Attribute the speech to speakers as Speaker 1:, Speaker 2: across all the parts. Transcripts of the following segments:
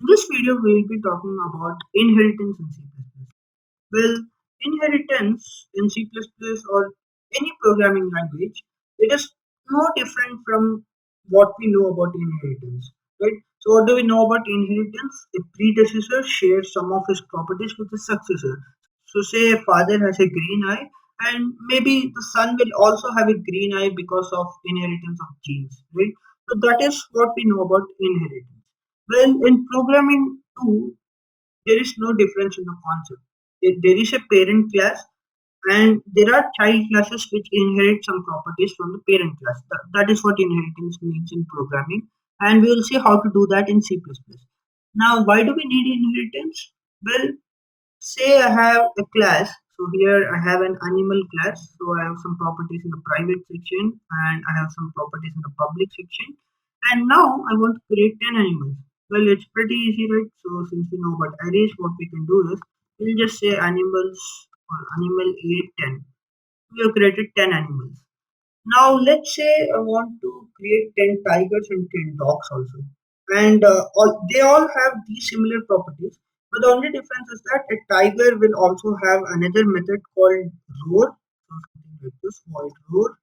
Speaker 1: In this video, we will be talking about inheritance in C++. Well, inheritance in C++ or any programming language, it is no different from what we know about inheritance, right? So, what do we know about inheritance? A predecessor shares some of his properties with his successor. So, say a father has a green eye, and maybe the son will also have a green eye because of inheritance of genes, right? So, that is what we know about inheritance. Well, in programming too, there is no difference in the concept. There is a parent class and there are child classes which inherit some properties from the parent class. That is what inheritance means in programming, and we will see how to do that in C++. Now, why do we need inheritance? Well, say I have a class. So here I have an animal class. So I have some properties in the private section and I have some properties in the public section. And now I want to create 10 animals. Well, it's pretty easy, right? So since we know about arrays, what we can do is we'll just say animals or animal A 10. We have created 10 animals. Now let's say I want to create 10 tigers and 10 dogs also. And they all have these similar properties. But the only difference is that a tiger will also have another method called roar. So something like this, void roar,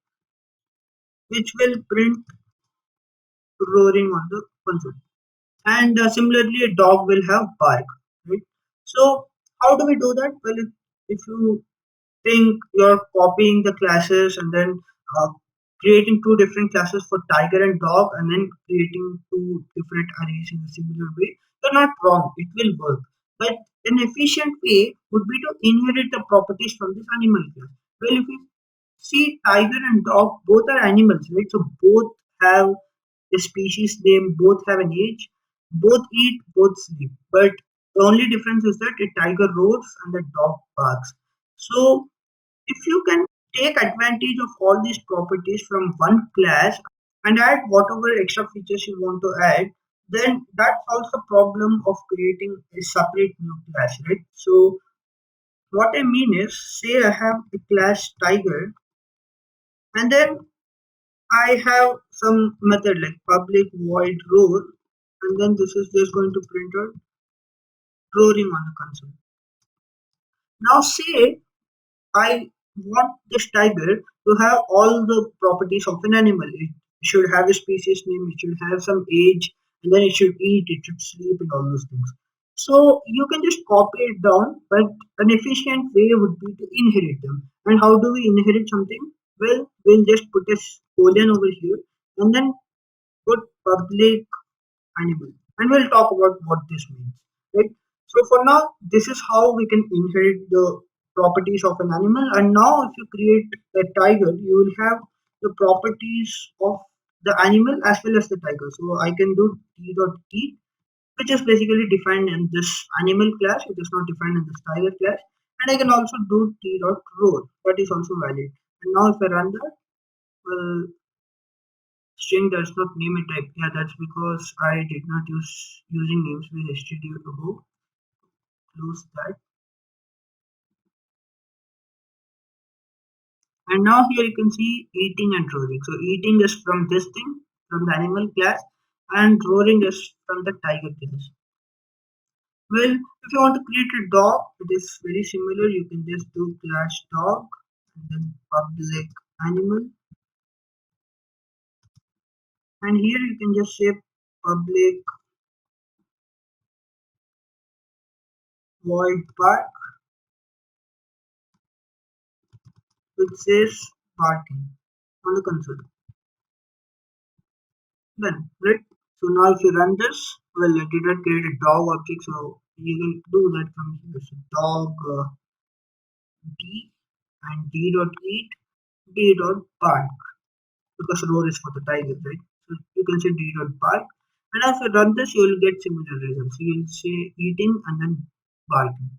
Speaker 1: which will print roaring on the console. And similarly, a dog will have bark, right? So how do we do that? Well, if you think you're copying the classes and then uh, creating two different classes for tiger and dog and then creating two different arrays in a similar way, you're not wrong. It will work. But an efficient way would be to inherit the properties from this animal class. Well, if you see tiger and dog, both are animals, right? So both have a species name, both have an age, both eat, both sleep. But the only difference is that a tiger roars and a dog barks. So if you can take advantage of all these properties from one class and add whatever extra features you want to add, then that solves the problem of creating a separate new class, right? So what I mean is, say I have a class tiger, and then I have some method like public void roar, and then this is just going to print out roaring on the console. Now say I want this tiger to have all the properties of an animal. It should have a species name, it should have some age, and then it should eat, it should sleep, and all those things. So you can just copy it down, but an efficient way would be to inherit them. And how do we inherit something? Well, we'll just put a colon over here and then put public animal. And we'll talk about what this means. Right? So for now, this is how we can inherit the properties of an animal. And now if you create a tiger, you will have the properties of the animal as well as the tiger. So I can do t.eat, which is basically defined in this animal class. It is not defined in this tiger class. And I can also do t.roar. That is also valid. And now if I run that, well, string does not name a type. Yeah, that's because I did not use using namespace stdio to go close that. And now here you can see eating and roaring. So eating is from this thing, from the animal class, and roaring is from the tiger class. Well, if you want to create a dog, it is very similar. You can just do class dog and then public animal. And here you can just say public void park, which says barking on the console. Done, right? So now if you run this, well, I did not create a dog object, so you can do that from here. So dog d and d dot eat, d dot bark, because roar is for the tiger, right? So you can say d dot bark, and if you run this, you will get similar results. You will say eating and then barking.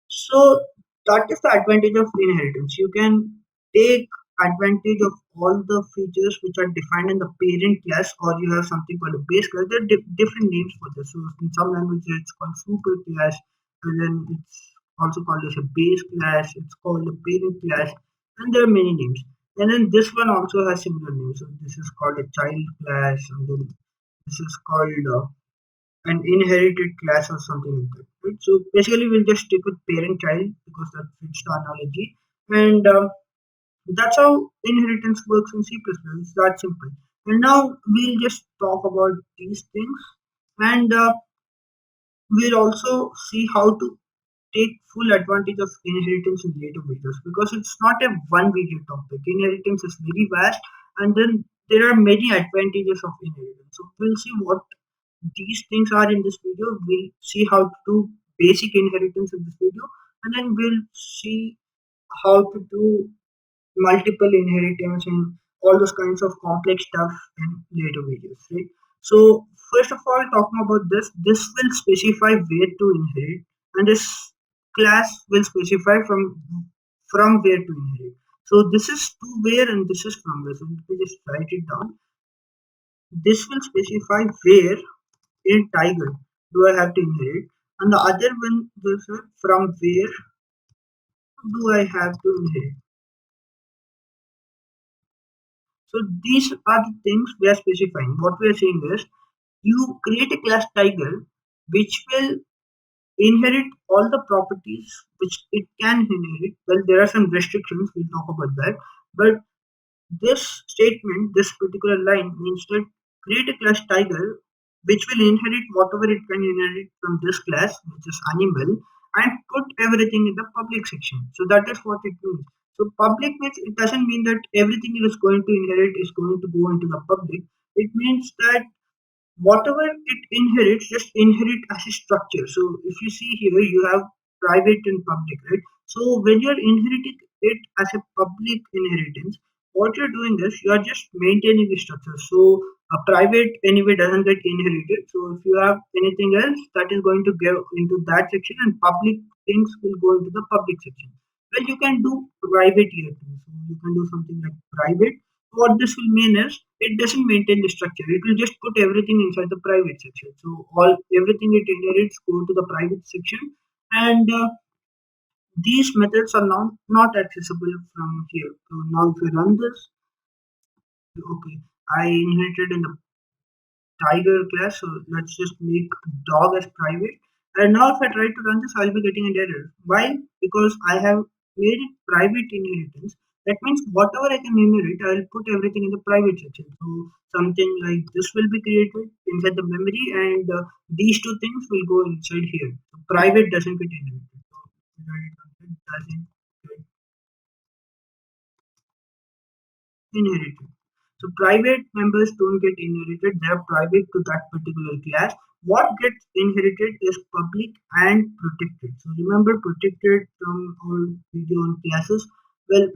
Speaker 1: So that is the advantage of inheritance. You can take advantage of all the features which are defined in the parent class, or you have something called a base class. There are different names for this. So in some languages it's called super class, and then it's also called as a base class. It's called a parent class, and there are many names. And then this one also has similar names. So this is called a child class, and then this is called an inherited class or something like that. Right? So basically, we'll just stick with parent child because that fits the analogy, and that's how inheritance works in C++. It's that simple. And now we'll just talk about these things, and we'll also see how to take full advantage of inheritance in later videos because it's not a one video topic. Inheritance is very vast, and then there are many advantages of inheritance. So we'll see what these things are in this video. We'll see how to do basic inheritance in this video, and then we'll see how to do multiple inheritance and all those kinds of complex stuff in later videos, right? So first of all, talking about this will specify where to inherit, and this class will specify from where to inherit. So this is to where and this is from where. So let me just write it down. This will specify where in Tiger do I have to inherit, and the other one will say from where do I have to inherit. So these are the things we are specifying. What we are saying is you create a class tiger which will inherit all the properties which it can inherit. Well, there are some restrictions, we'll talk about that. But this statement, this particular line means that create a class tiger which will inherit whatever it can inherit from this class, which is animal, and put everything in the public section. So that is what it means. So public means it doesn't mean that everything it is going to inherit is going to go into the public. It means that whatever it inherits just inherit as a structure. So if you see here you have private and public, right? So when you're inheriting it as a public inheritance, what you're doing is you're just maintaining the structure. So a private anyway doesn't get inherited, so if you have anything else that is going to go into that section and public things will go into the public section. Well, you can do private here too, so you can do something like private. What this will mean is it doesn't maintain the structure. It will just put everything inside the private section. So all everything it inherits go to the private section, and these methods are now not accessible from here. So now if you run this, okay, I inherited in the tiger class, so let's just make dog as private. And now if I try to run this, I'll be getting an error. Why? Because I have made it private inheritance. That means whatever I can inherit, I'll put everything in the private section. So something like this will be created inside the memory, and these two things will go inside here. So private doesn't get inherited. So doesn't get inherited. So private members don't get inherited, they are private to that particular class. What gets inherited is public and protected. So remember protected from our video on classes. Well,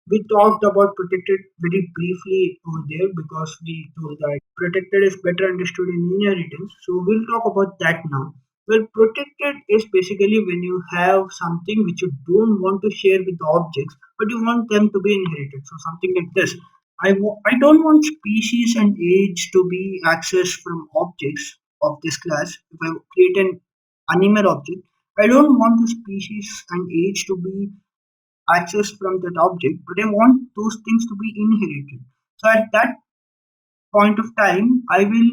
Speaker 1: we talked about protected very briefly over there because we told that protected is better understood in inheritance. So we'll talk about that now. Well, protected is basically when you have something which you don't want to share with the objects, but you want them to be inherited. So something like this. I don't want species and age to be accessed from objects of this class. If I create an animal object, I don't want the species and age to be access from that object, but I want those things to be inherited. So at that point of time, I will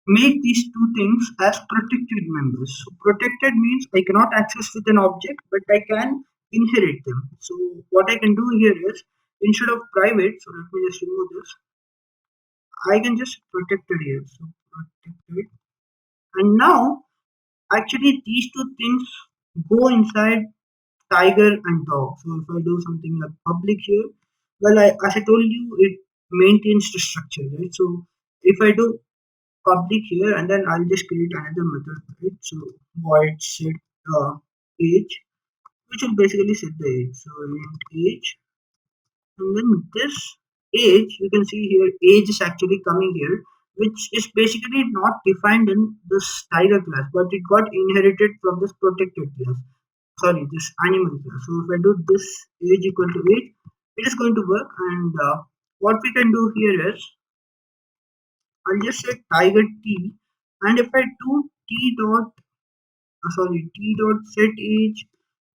Speaker 1: make these two things as protected members. So protected means I cannot access with an object, but I can inherit them. So what I can do here is instead of private, so let me just remove this, I can just protected here. So protected. And now actually these two things go inside tiger and dog. So if I do something like public here, well, as I told you, it maintains the structure, right? So if I do public here, and then I'll just create another method, right? So void set age, which will basically set the age. So int age, and then this age, you can see here, age is actually coming here, which is basically not defined in this tiger class, but it got inherited from this protected class, sorry, this animal class. So if I do this age equal to age, it is going to work. And what we can do here is I'll just say tiger t, and if I do t dot sorry t dot set age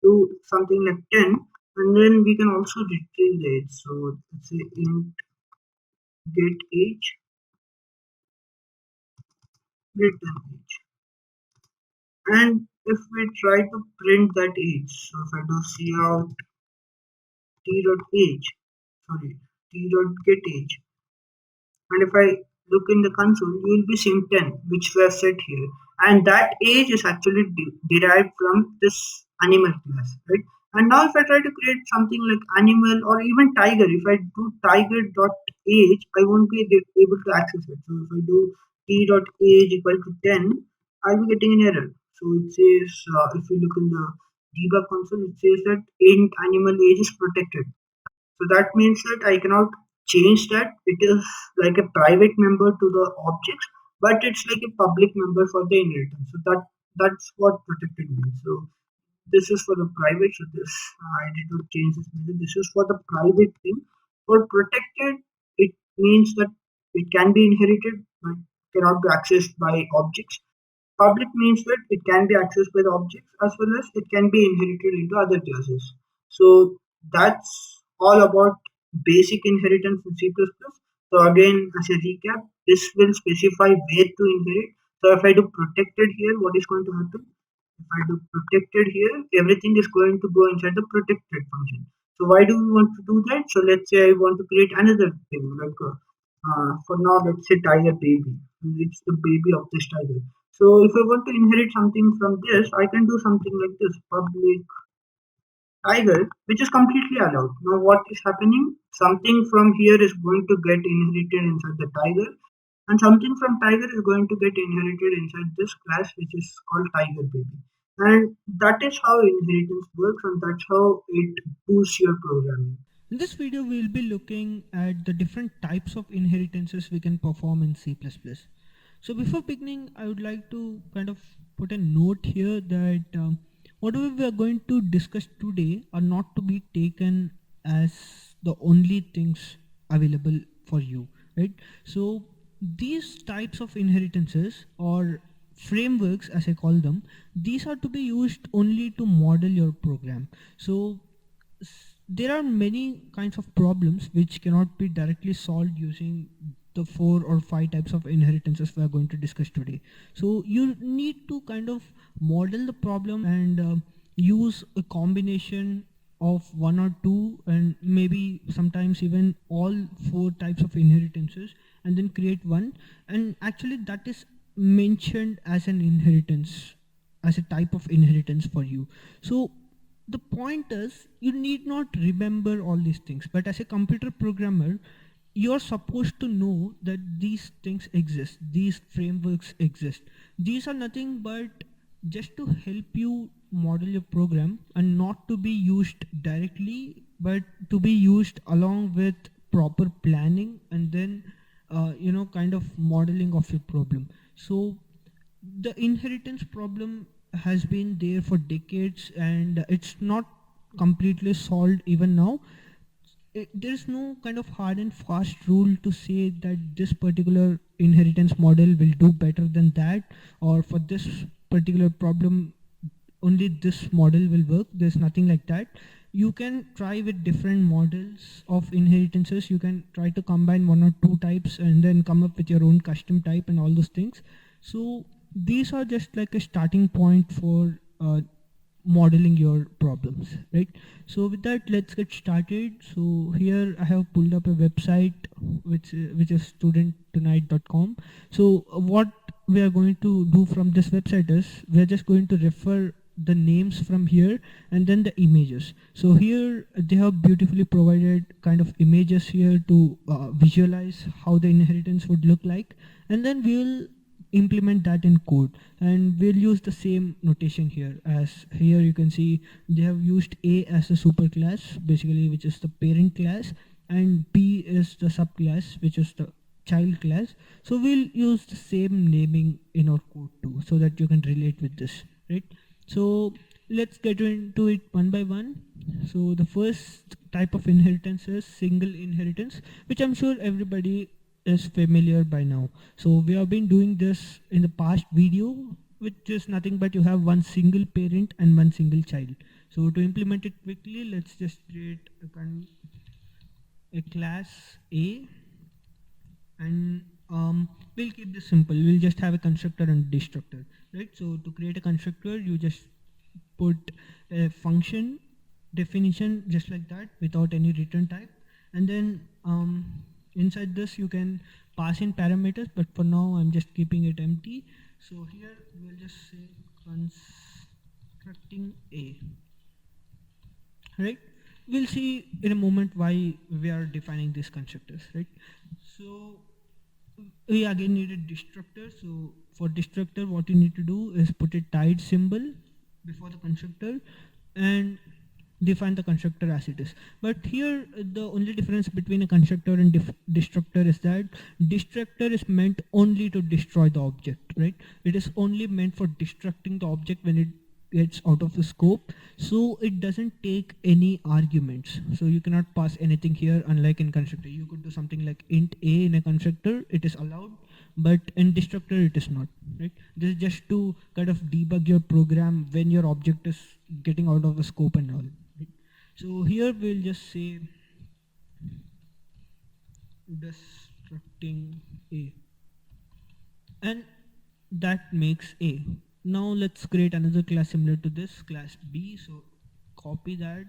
Speaker 1: to something like 10, and then we can also retrieve the age. So let's say int get age, get 10 age. And if we try to print that age, so if I do cout t dot age, sorry, t dot get age, and if I look in the console, you will be seeing 10, which we have set here. And that age is actually derived from this animal class, right? And now if I try to create something like animal or even tiger, if I do tiger dot age, I won't be able to access it. So if I do t dot age equal to 10, I'll be getting an error. So it says, if you look in the debug console, it says that int animal age is protected. So that means that I cannot change that. It is like a private member to the objects, but it's like a public member for the inheritance. So that's what protected means. So this is for the private. So this I did not change this method. This is for the private thing. For protected, it means that it can be inherited but cannot be accessed by objects. Public means that it can be accessed by the objects as well as it can be inherited into other classes. So that's all about basic inheritance in C++. So again, as a recap, this will specify where to inherit. So if I do protected here, what is going to happen? If I do protected here, everything is going to go inside the protected function. So why do we want to do that? So let's say I want to create another thing like for now, let's say tiger baby. It's the baby of this tiger. So if I want to inherit something from this, I can do something like this public tiger, which is completely allowed. Now what is happening? Something from here is going to get inherited inside the tiger, and something from tiger is going to get inherited inside this class, which is called tiger baby. And that is how inheritance works, and that's how it boosts your programming.
Speaker 2: In this video, we'll be looking at the different types of inheritances we can perform in C++. So before beginning, I would like to kind of put a note here that whatever we are going to discuss today are not to be taken as the only things available for you, right? So these types of inheritances or frameworks, as I call them, these are to be used only to model your program. So there are many kinds of problems which cannot be directly solved using the 4 or 5 types of inheritances we are going to discuss today. So you need to kind of model the problem and use a combination of one or two and maybe sometimes even all 4 types of inheritances and then create one, and actually that is mentioned as an inheritance, as a type of inheritance for you. So the point is you need not remember all these things, but as a computer programmer you're supposed to know that these things exist, these frameworks exist. These are nothing but just to help you model your program and not to be used directly but to be used along with proper planning and then kind of modeling of your problem. So the inheritance problem has been there for decades and it's not completely solved even now. There's no kind of hard and fast rule to say that this particular inheritance model will do better than that, or for this particular problem only this model will work. There's nothing like that. You can try with different models of inheritances. You can try to combine 1 or 2 types and then come up with your own custom type and all those things. So these are just like a starting point for modeling your problems, right? So with that, let's get started. So here I have pulled up a website which is studenttonight.com. So what we are going to do from this website is we are just going to refer the names from here and then the images. So here they have beautifully provided kind of images here to visualize how the inheritance would look like, and then we'll implement that in code, and we'll use the same notation here. As here you can see they have used A as a superclass basically, which is the parent class, and B is the subclass, which is the child class. So we'll use the same naming in our code too so that you can relate with this, right? So let's get into it one by one. So the first type of inheritance is single inheritance, which I'm sure everybody is familiar by now. So we have been doing this in the past video, which is nothing but you have one single parent and one single child. So to implement it quickly, let's just create a class A, and we'll keep this simple. We'll just have a constructor and destructor, right? So to create a constructor, you just put a function definition just like that without any return type, and then inside this you can pass in parameters, but for now I'm just keeping it empty. So here we'll just say constructing a, right? We'll see in a moment why we are defining these constructors, right? So we again need a destructor. So for destructor, what you need to do is put a tied symbol before the constructor and define the constructor as it is. But here the only difference between a constructor and destructor is that destructor is meant only to destroy the object, right? It is only meant for destructing the object when it gets out of the scope, so it doesn't take any arguments. So you cannot pass anything here, unlike in constructor. You could do something like int a in a constructor, it is allowed, but in destructor it is not, right? This is just to kind of debug your program when your object is getting out of the scope and all, right? So here we'll just say destructing a, and that makes a. Now let's create another class similar to this, class b. So copy that,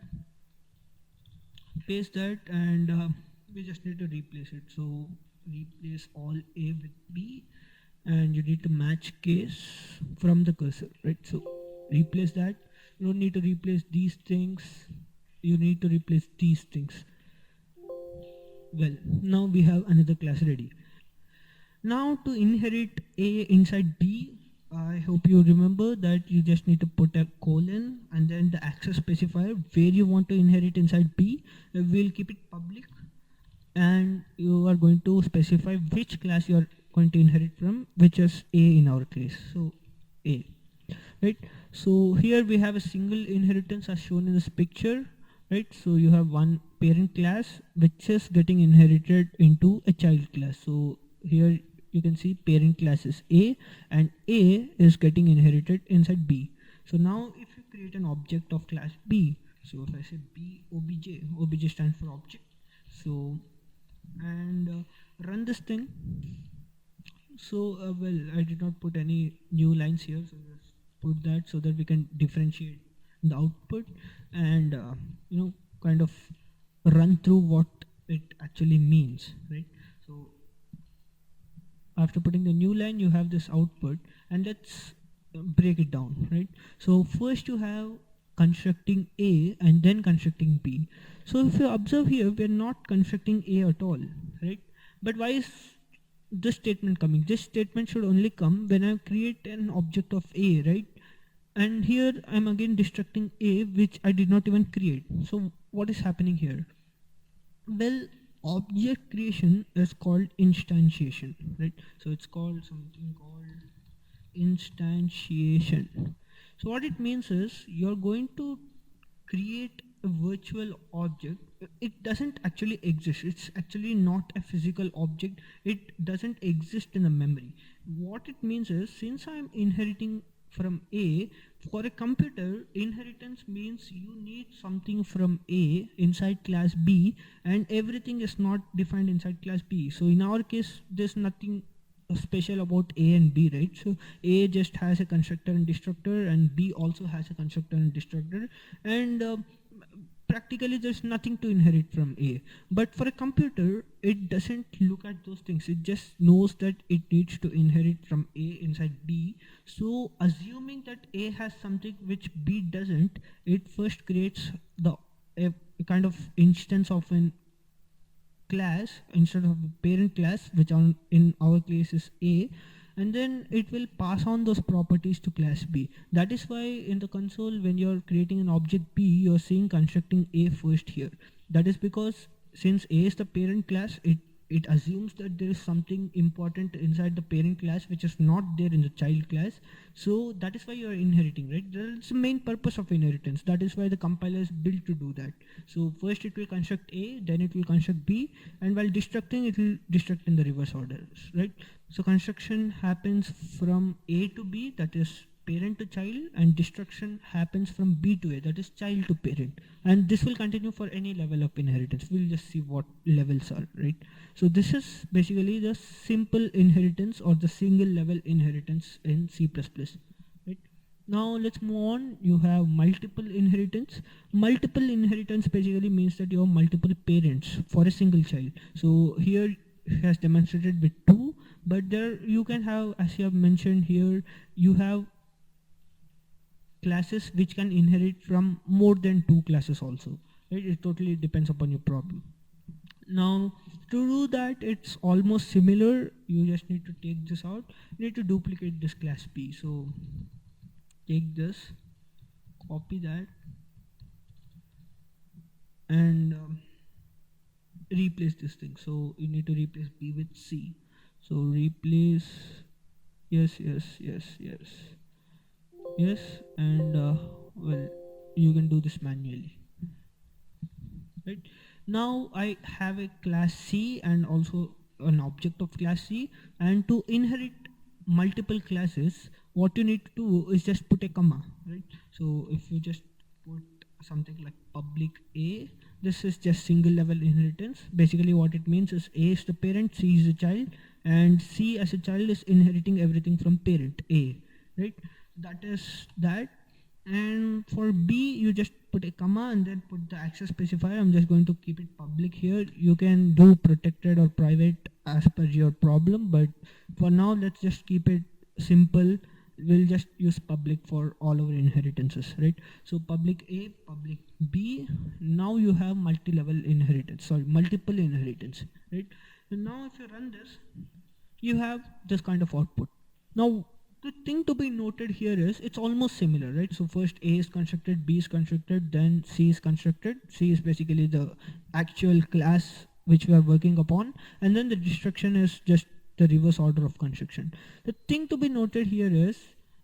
Speaker 2: paste that, and we just need to replace it. So replace all a with b, and you need to match case from the cursor, right? So replace that. You don't need to replace these things, you need to replace these things. Well, now we have another class ready. Now to inherit a inside b, I hope you remember that you just need to put a colon and then the access specifier where you want to inherit inside b. We'll keep it public, and you are going to specify which class you are going to inherit from, which is a in our case. So a, right? So here we have a single inheritance as shown in this picture, right? So you have one parent class which is getting inherited into a child class. So here you can see parent class is a, and a is getting inherited inside b. So now if you create an object of class b, so if I say b obj, obj stands for object, so and run this thing. So well, I did not put any new lines here, so just put that so that we can differentiate the output and kind of run through what it actually means, right? So after putting the new line, you have this output, and let's break it down, right? So first you have constructing a and then constructing b. So if you observe here, we are not constructing a at all, right? But why is this statement coming? This statement should only come when I create an object of a, right? And here I'm again destructing a, which I did not even create. So what is happening here? Well, object creation is called instantiation, right? So it's called something called instantiation. So what it means is you're going to create a virtual object. It doesn't actually exist, it's actually not a physical object, it doesn't exist in the memory. What it means is, since I'm inheriting from a, for a computer, inheritance means you need something from a inside class b, and everything is not defined inside class b. So in our case, there's nothing special about a and b, right? So a just has a constructor and destructor, and b also has a constructor and destructor, and practically there's nothing to inherit from a. But for a computer, it doesn't look at those things, it just knows that it needs to inherit from a inside b. So assuming that a has something which b doesn't, it first creates a kind of instance of an class instead of the parent class, which in our case is a, and then it will pass on those properties to class b. That is why in the console, when you're creating an object b, you're seeing constructing a first here. That is because since a is the parent class, it assumes that there is something important inside the parent class which is not there in the child class. So that is why you are inheriting, right? That's the main purpose of inheritance. That is why the compiler is built to do that. So first it will construct a, then it will construct b, and while destructing, it will destruct in the reverse order, right? So construction happens from a to b, that is parent to child, and destruction happens from B to A, that is child to parent. And this will continue for any level of inheritance. We'll just see what levels are, right? So this is basically the simple inheritance or the single level inheritance in C++, right? Now let's move on. You have multiple inheritance. Multiple inheritance basically means that you have multiple parents for a single child. So here has demonstrated with two, but there you can have, as you have mentioned here, you have classes which can inherit from more than two classes also, right? It totally depends upon your problem. Now to do that, it's almost similar. You just need to take this out. You need to duplicate this class B. So take this, copy that, and replace this thing. So you need to replace B with C. So replace, yes, yes, yes, yes, yes, and well, you can do this manually, right? Now I have a class C and also an object of class C, and to inherit multiple classes, what you need to do is just put a comma, right? So if you just put something like public A, this is just single level inheritance. Basically what it means is A is the parent, C is the child, and C as a child is inheriting everything from parent A, right? That is that. And for B you just put a comma and then put the access specifier. I'm just going to keep it public here. You can do protected or private as per your problem, but for now let's just keep it simple. We'll just use public for all our inheritances, right? So public A, public B. Now you have multi-level inheritance, sorry, multiple inheritance, right? And now if you run this, you have this kind of output. Now the thing to be noted here is it's almost similar, right? So first A is constructed, B is constructed, then C is constructed. C is basically the actual class which we are working upon, and then the destruction is just the reverse order of construction. The thing to be noted here is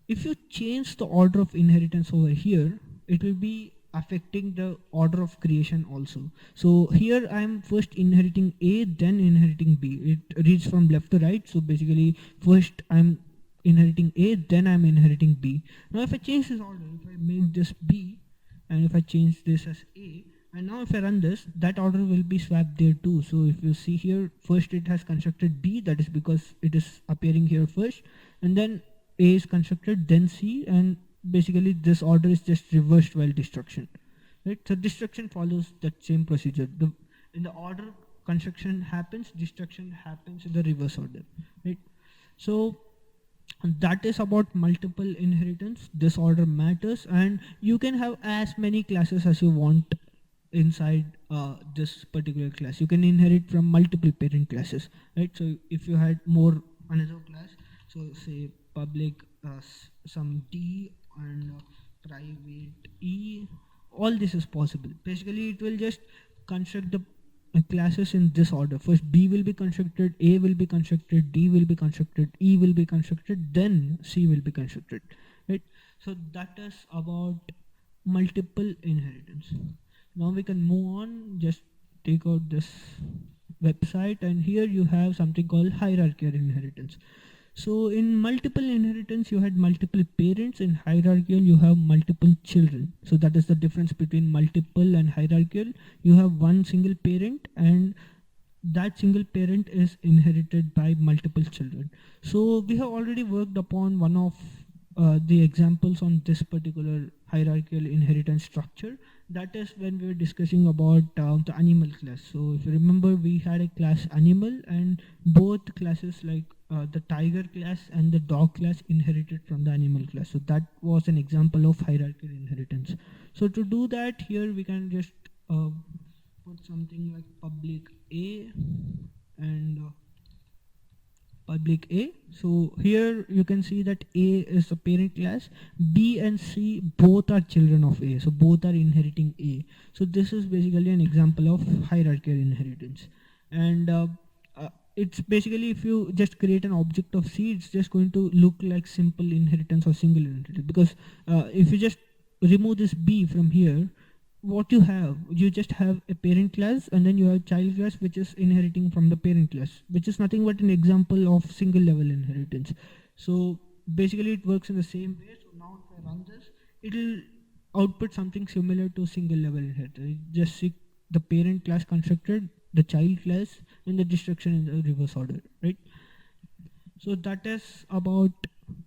Speaker 2: if you change the order of inheritance over here, it will be affecting the order of creation also. So here I am first inheriting A, then inheriting B. It reads from left to right. So basically first I'm inheriting A, then I'm inheriting B. Now if I change this order, if I make this B, and if I change this as A, and now if I run this, that order will be swapped there too. So if you see here, first it has constructed B, that is because it is appearing here first, and then A is constructed, then C, and basically this order is just reversed while destruction, right? So destruction follows that same procedure. In the order construction happens, destruction happens in the reverse order, right? So that is about multiple inheritance. This order matters, and you can have as many classes as you want inside this particular class. You can inherit from multiple parent classes, right? So if you had more another class, so say public some D and private E, all this is possible. Basically it will just construct the classes in this order. First B will be constructed, A will be constructed, D will be constructed, E will be constructed, then C will be constructed, right? So that is about multiple inheritance. Now we can move on. Just take out this website, and here you have something called hierarchical inheritance. So in multiple inheritance you had multiple parents. In hierarchical you have multiple children. So that is the difference between multiple and hierarchical. You have one single parent, and that single parent is inherited by multiple children. So we have already worked upon one of the examples on this particular hierarchical inheritance structure. That is when we were discussing about the animal class. So if you remember, we had a class animal, and both classes like the tiger class and the dog class inherited from the animal class. So that was an example of hierarchical inheritance. So to do that, here we can just put something like public A and public A. So here you can see that A is the parent class, B and C both are children of A, so both are inheriting A. So this is basically an example of hierarchical inheritance. And it's basically, if you just create an object of C, it's just going to look like simple inheritance or single inheritance, because if you just remove this B from here, what you just have a parent class, and then you have child class which is inheriting from the parent class, which is nothing but an example of single level inheritance. So basically it works in the same way. So now it'll output something similar to single level inheritance. Just see the parent class constructed, the child class, and the destruction in the reverse order, right? So that is about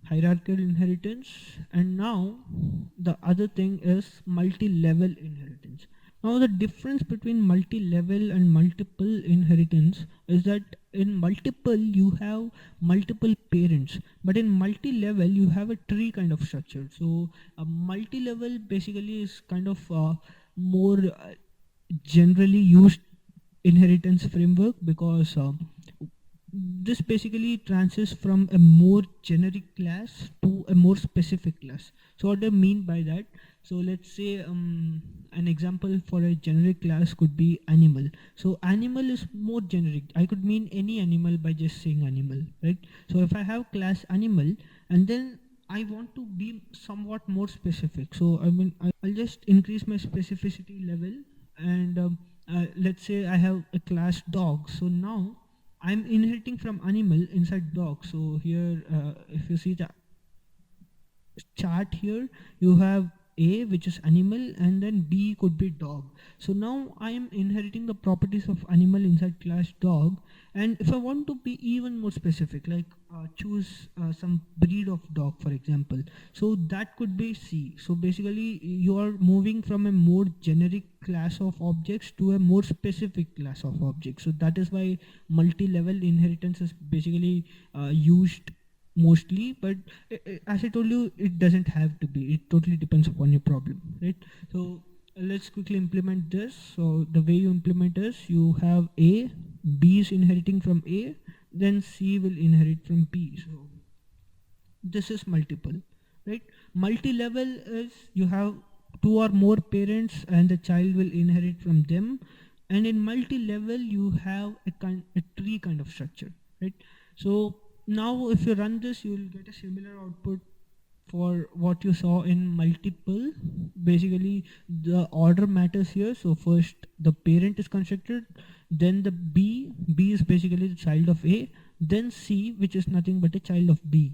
Speaker 2: hierarchical inheritance. And now the other thing is multi-level inheritance. Now the difference between multi-level and multiple inheritance is that in multiple you have multiple parents, but in multi-level you have a tree kind of structure. So a multi-level basically is kind of more generally used inheritance framework, because this basically transits from a more generic class to a more specific class. So what do I mean by that? So let's say an example for a generic class could be animal. So animal is more generic. I could mean any animal by just saying animal, right? So if I have class animal and then I want to be somewhat more specific, so I mean I'll just increase my specificity level, and let's say I have a class dog. So now I'm inheriting from animal inside dog. So here, if you see the chart here, you have A, which is animal, and then B could be dog. So now I am inheriting the properties of animal inside class dog. And if I want to be even more specific, like choose some breed of dog, for example, so that could be C. So basically, you are moving from a more generic class of objects to a more specific class of objects. So that is why multi-level inheritance is basically used mostly. But as I told you, it doesn't have to be. It totally depends upon your problem, right? So let's quickly implement this. So the way you implement is, you have A, B is inheriting from A, then C will inherit from B. So this is multiple, right? Multi-level is, you have two or more parents and the child will inherit from them. And in multi-level you have a tree kind of structure, right? So now if you run this, you will get a similar output for what you saw in multiple. Basically the order matters here. So first the parent is constructed, then the B is basically the child of A, then C, which is nothing but a child of B,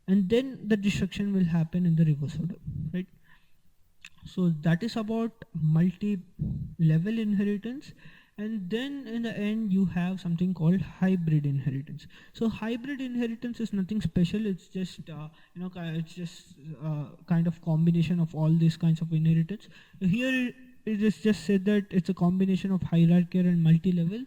Speaker 2: and then the destruction will happen in the reverse order, right? So that is about multi-level inheritance. And then in the end you have something called hybrid inheritance. So hybrid inheritance is nothing special. It's just it's just kind of combination of all these kinds of inheritance. Here it is just said that it's a combination of hierarchical and multi-level.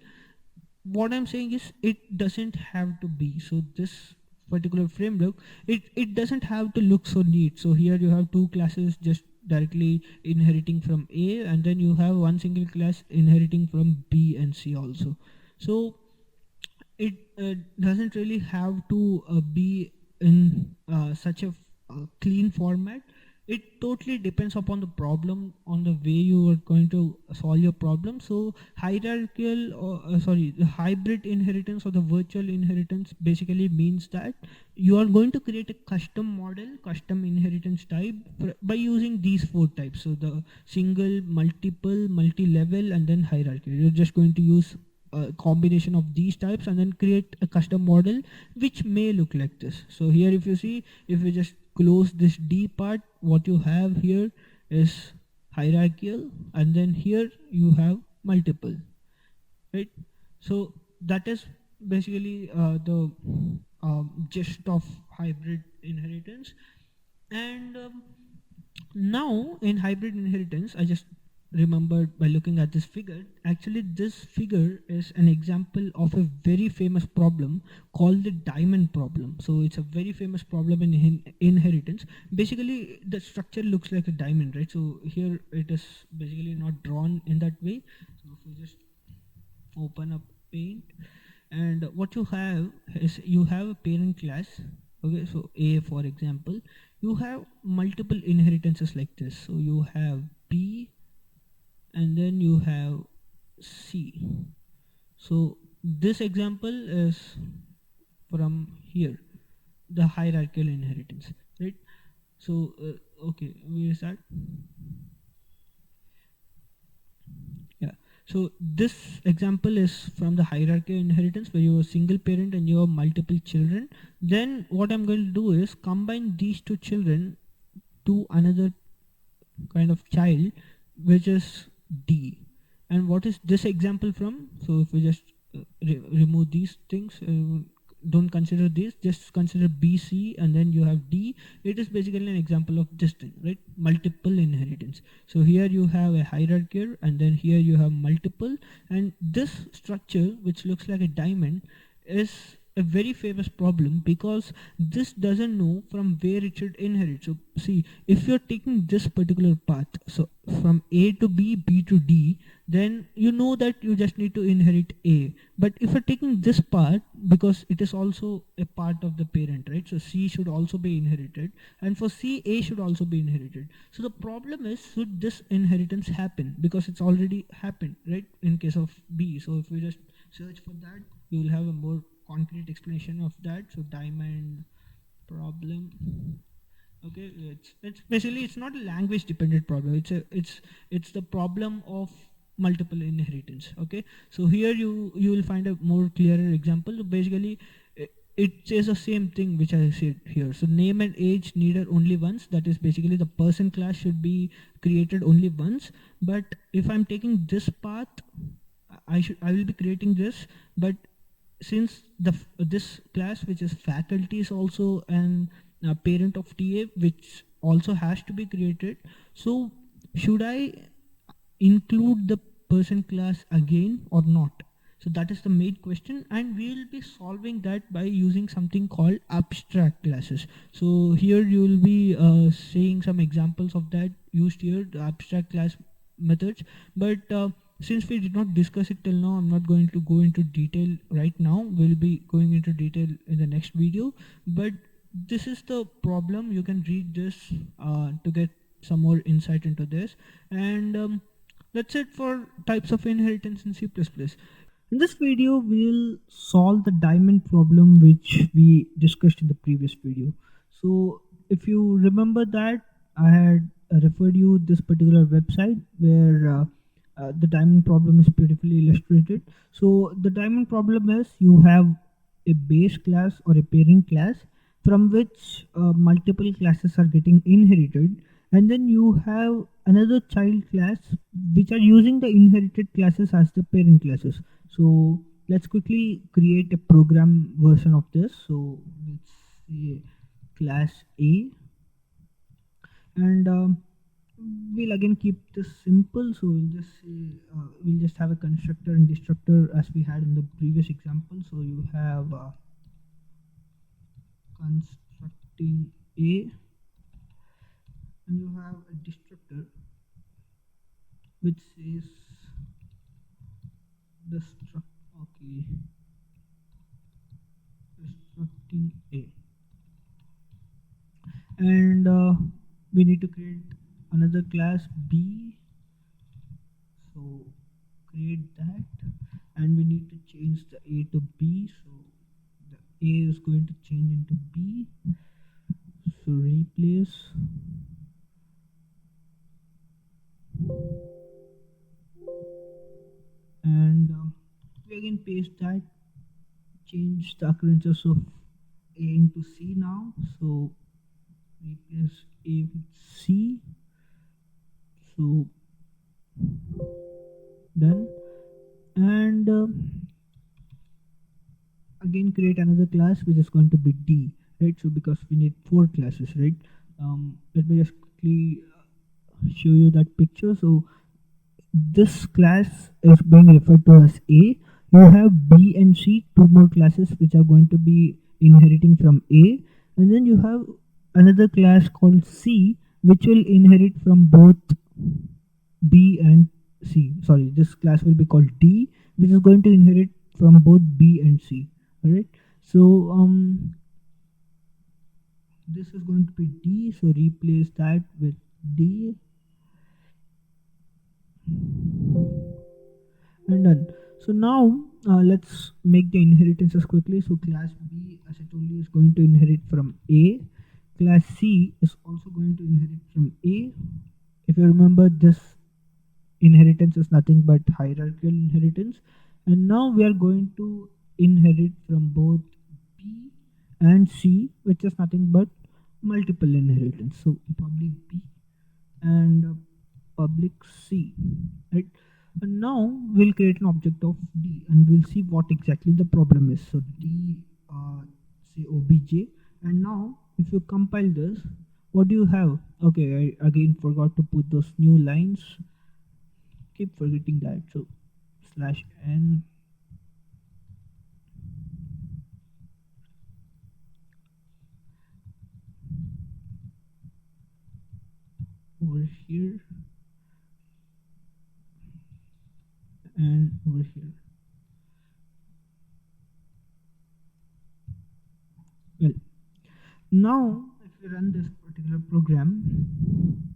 Speaker 2: What I'm saying is, it doesn't have to be. So this particular framework, it doesn't have to look so neat. So here you have two classes just directly inheriting from A, and then you have one single class inheriting from B and C also. So it doesn't really have to be in such a clean format. It totally depends upon the problem, on the way you are going to solve your problem. So hierarchical, or sorry, the hybrid inheritance or the virtual inheritance basically means that you are going to create a custom model, custom inheritance type by using these four types. So the single, multiple, multi-level, and then hierarchical. You're just going to use a combination of these types and then create a custom model which may look like this. So here if you see, if you just close this D part, what you have here is hierarchical, and then here you have multiple, right? So that is basically the gist of hybrid inheritance. And now in hybrid inheritance, I just remembered by looking at this figure. Actually this figure is an example of a very famous problem called the diamond problem. So it's a very famous problem in inheritance. Basically the structure looks like a diamond, right? So here it is basically not drawn in that way. So if you just open up Paint, and what you have is, you have a parent class. Okay, so A for example, you have multiple inheritances like this. So you have B, and then you have C. So this example is from here, the hierarchical inheritance, right? So okay, we start. Yeah. So this example is from the hierarchical inheritance, where you have a single parent and you have multiple children. Then what I'm going to do is combine these two children to another kind of child, which is D. And what is this example from? So if we just remove these things, don't consider this, just consider BC, and then you have D. It is basically an example of this thing, right? Multiple inheritance. So here you have a hierarchy, and then here you have multiple, and this structure, which looks like a diamond, is a very famous problem because this doesn't know from where it should inherit. So see, if you're taking this particular path, so from A to B, B to D, then you know that you just need to inherit A. But if you're taking this part, because it is also a part of the parent, right? So C should also be inherited, and for C, A should also be inherited. So the problem is, should this inheritance happen? Because it's already happened, right? In case of B. So if we just search for that, you will have a more concrete explanation of that. So diamond problem. Okay, it's basically, it's not a language dependent problem. It's the problem of multiple inheritance. Okay, so here you will find a more clearer example. So basically, it says the same thing which I said here. So name and age needed only once. That is basically the person class should be created only once. But if I'm taking this path, I will be creating this. But since this class, which is faculty, is also an parent of TA, which also has to be created, so should I include the person class again or not? So that is the main question, and we will be solving that by using something called abstract classes. So here you will be seeing some examples of that used here, the abstract class methods. But since we did not discuss it till now, I'm not going to go into detail right now. We'll be going into detail in the next video. But this is the problem. You can read this to get some more insight into this. And that's it for types of inheritance in C++. In this video, we'll solve the diamond problem which we discussed in the previous video. So if you remember that, I had referred you this particular website where the diamond problem is beautifully illustrated. So the diamond problem is, you have a base class or a parent class from which multiple classes are getting inherited, and then you have another child class which are using the inherited classes as the parent classes. So let's quickly create a program version of this. So let's say class A, and we'll again keep this simple. So we'll just say we'll just have a constructor and destructor as we had in the previous example. So you have constructing A, and you have a destructor which says okay, destructing A, and we need to create another class B. So create that, and we need to change the A to B. So the A is going to change into B. So replace, and we again paste that, change the occurrences of A into C now. So replace A with C. So done, and again create another class which is going to be D, right? So because we need 4 classes, right? Let me just quickly show you that picture. So this class is being referred to as A. You have B and C, 2 more classes which are going to be inheriting from A, and then you have another class called C which will inherit from both B and C. Sorry, this class will be called D, which is going to inherit from both B and C. Alright, so this is going to be D, so replace that with D, and done. So now let's make the inheritances quickly. So class B, as I told you, is going to inherit from A. Class C is also going to inherit from A. If you remember, this inheritance is nothing but hierarchical inheritance, and now we are going to inherit from both B and C, which is nothing but multiple inheritance. So public B, and public C, right? And now we'll create an object of D and we'll see what exactly the problem is. So D, say obj, and now if you compile this, what do you have? Okay, I again forgot to put those new lines. Keep forgetting that. So slash n over here and over here. Well, now if you run this particular program,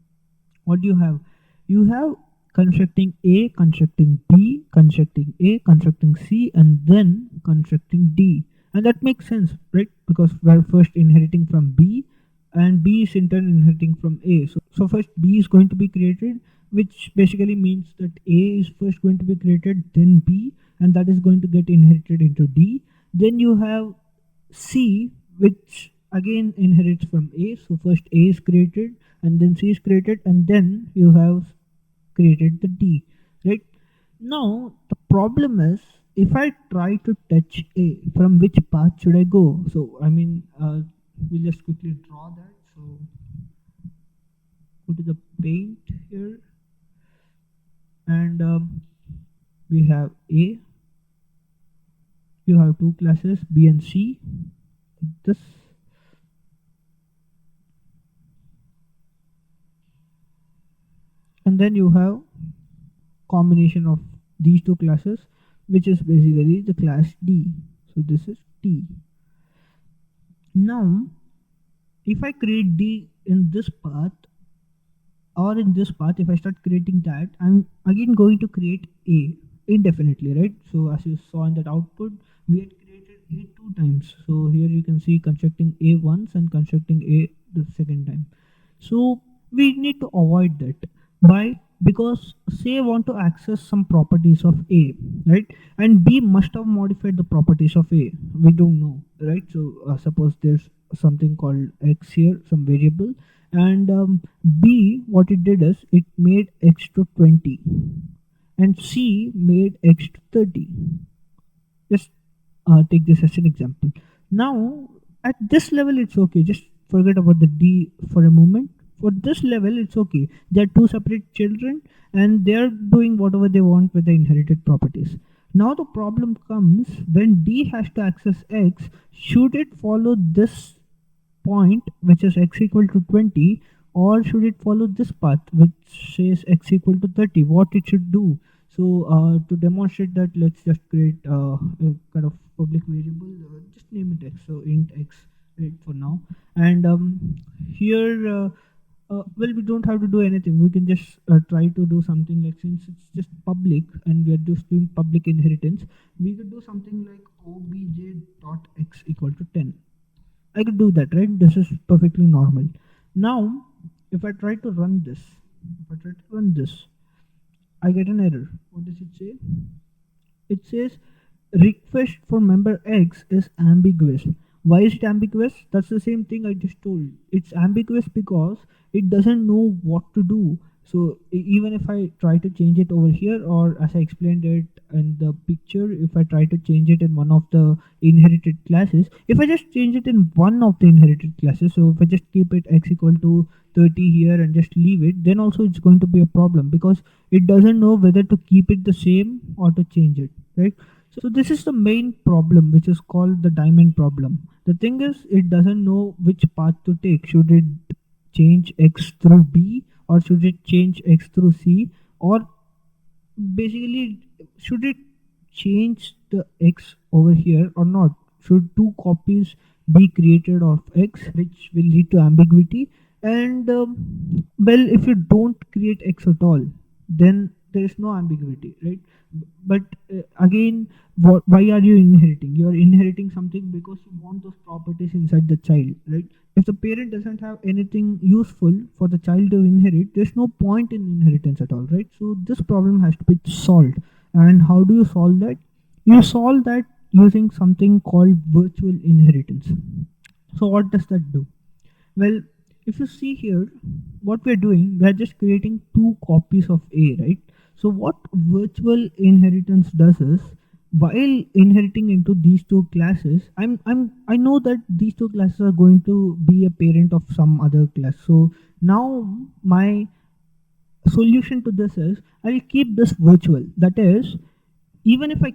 Speaker 2: what do you have? You have constructing A, constructing B, constructing A, constructing C, and then constructing D. And that makes sense, right? Because we're first inheriting from B, and B is in turn inheriting from A. So first B is going to be created, which basically means that A is first going to be created, then B, and that is going to get inherited into D. Then you have C, which again inherits from A. So first A is created, and then C is created, and then you have created the D, right? Now the problem is, if I try to touch A, from which path should I go? So I mean, we'll just quickly draw that. So go to the paint here, and we have A. You have two classes, B and C. This, and then you have combination of these two classes, which is basically the class D. So this is D. Now if I create D in this path, or in this path, if I start creating that, I'm again going to create A indefinitely, right? So as you saw in that output, we had created A two times. So here you can see constructing A once and constructing A the second time. So we need to avoid that. Why? Because say I want to access some properties of A, right? And B must have modified the properties of A. We don't know, right? So suppose there's something called X here, some variable, and B, what it did is it made X to 20, and C made X to 30. Just take this as an example. Now at this level it's okay, just forget about the D for a moment. For this level it's okay, they're two separate children and they're doing whatever they want with the inherited properties. Now the problem comes when D has to access X, should it follow this point which is X equal to 20, or should it follow this path which says X equal to 30? What it should do? So to demonstrate that, let's just create a kind of public variable, just name it X, so int X, right, for now. And here well, we don't have to do anything, we can just try to do something like, since it's just public and we are just doing public inheritance, we could do something like obj dot x equal to 10. I could do that, right? This is perfectly normal. Now if I try to run this, I get an error. What does it say? It says request for member X is ambiguous. Why is it ambiguous? That's the same thing I just told. It's ambiguous because it doesn't know what to do. So even if I try to change it over here, or as I explained it in the picture, if I try to change it in one of the inherited classes, if I just change it in one of the inherited classes, so if I just keep it X equal to 30 here and just leave it, then also it's going to be a problem because it doesn't know whether to keep it the same or to change it, right? So this is the main problem, which is called the diamond problem. The thing is, it doesn't know which path to take. Should it change X through B, or should it change X through C, or basically should it change the X over here or not? Should two copies be created of X, which will lead to ambiguity? And well, if you don't create X at all, then there is no ambiguity, right? But again, why are you inheriting? You are inheriting something because you want those properties inside the child, right? If the parent doesn't have anything useful for the child to inherit, there's no point in inheritance at all, right? So this problem has to be solved. And how do you solve that? You solve that using something called virtual inheritance. So what does that do? Well, if you see here, what we're doing, we're just creating two copies of A, right? So what virtual inheritance does is, while inheriting into these two classes, I know that these two classes are going to be a parent of some other class. So now my solution to this is, I'll keep this virtual. That is, even if I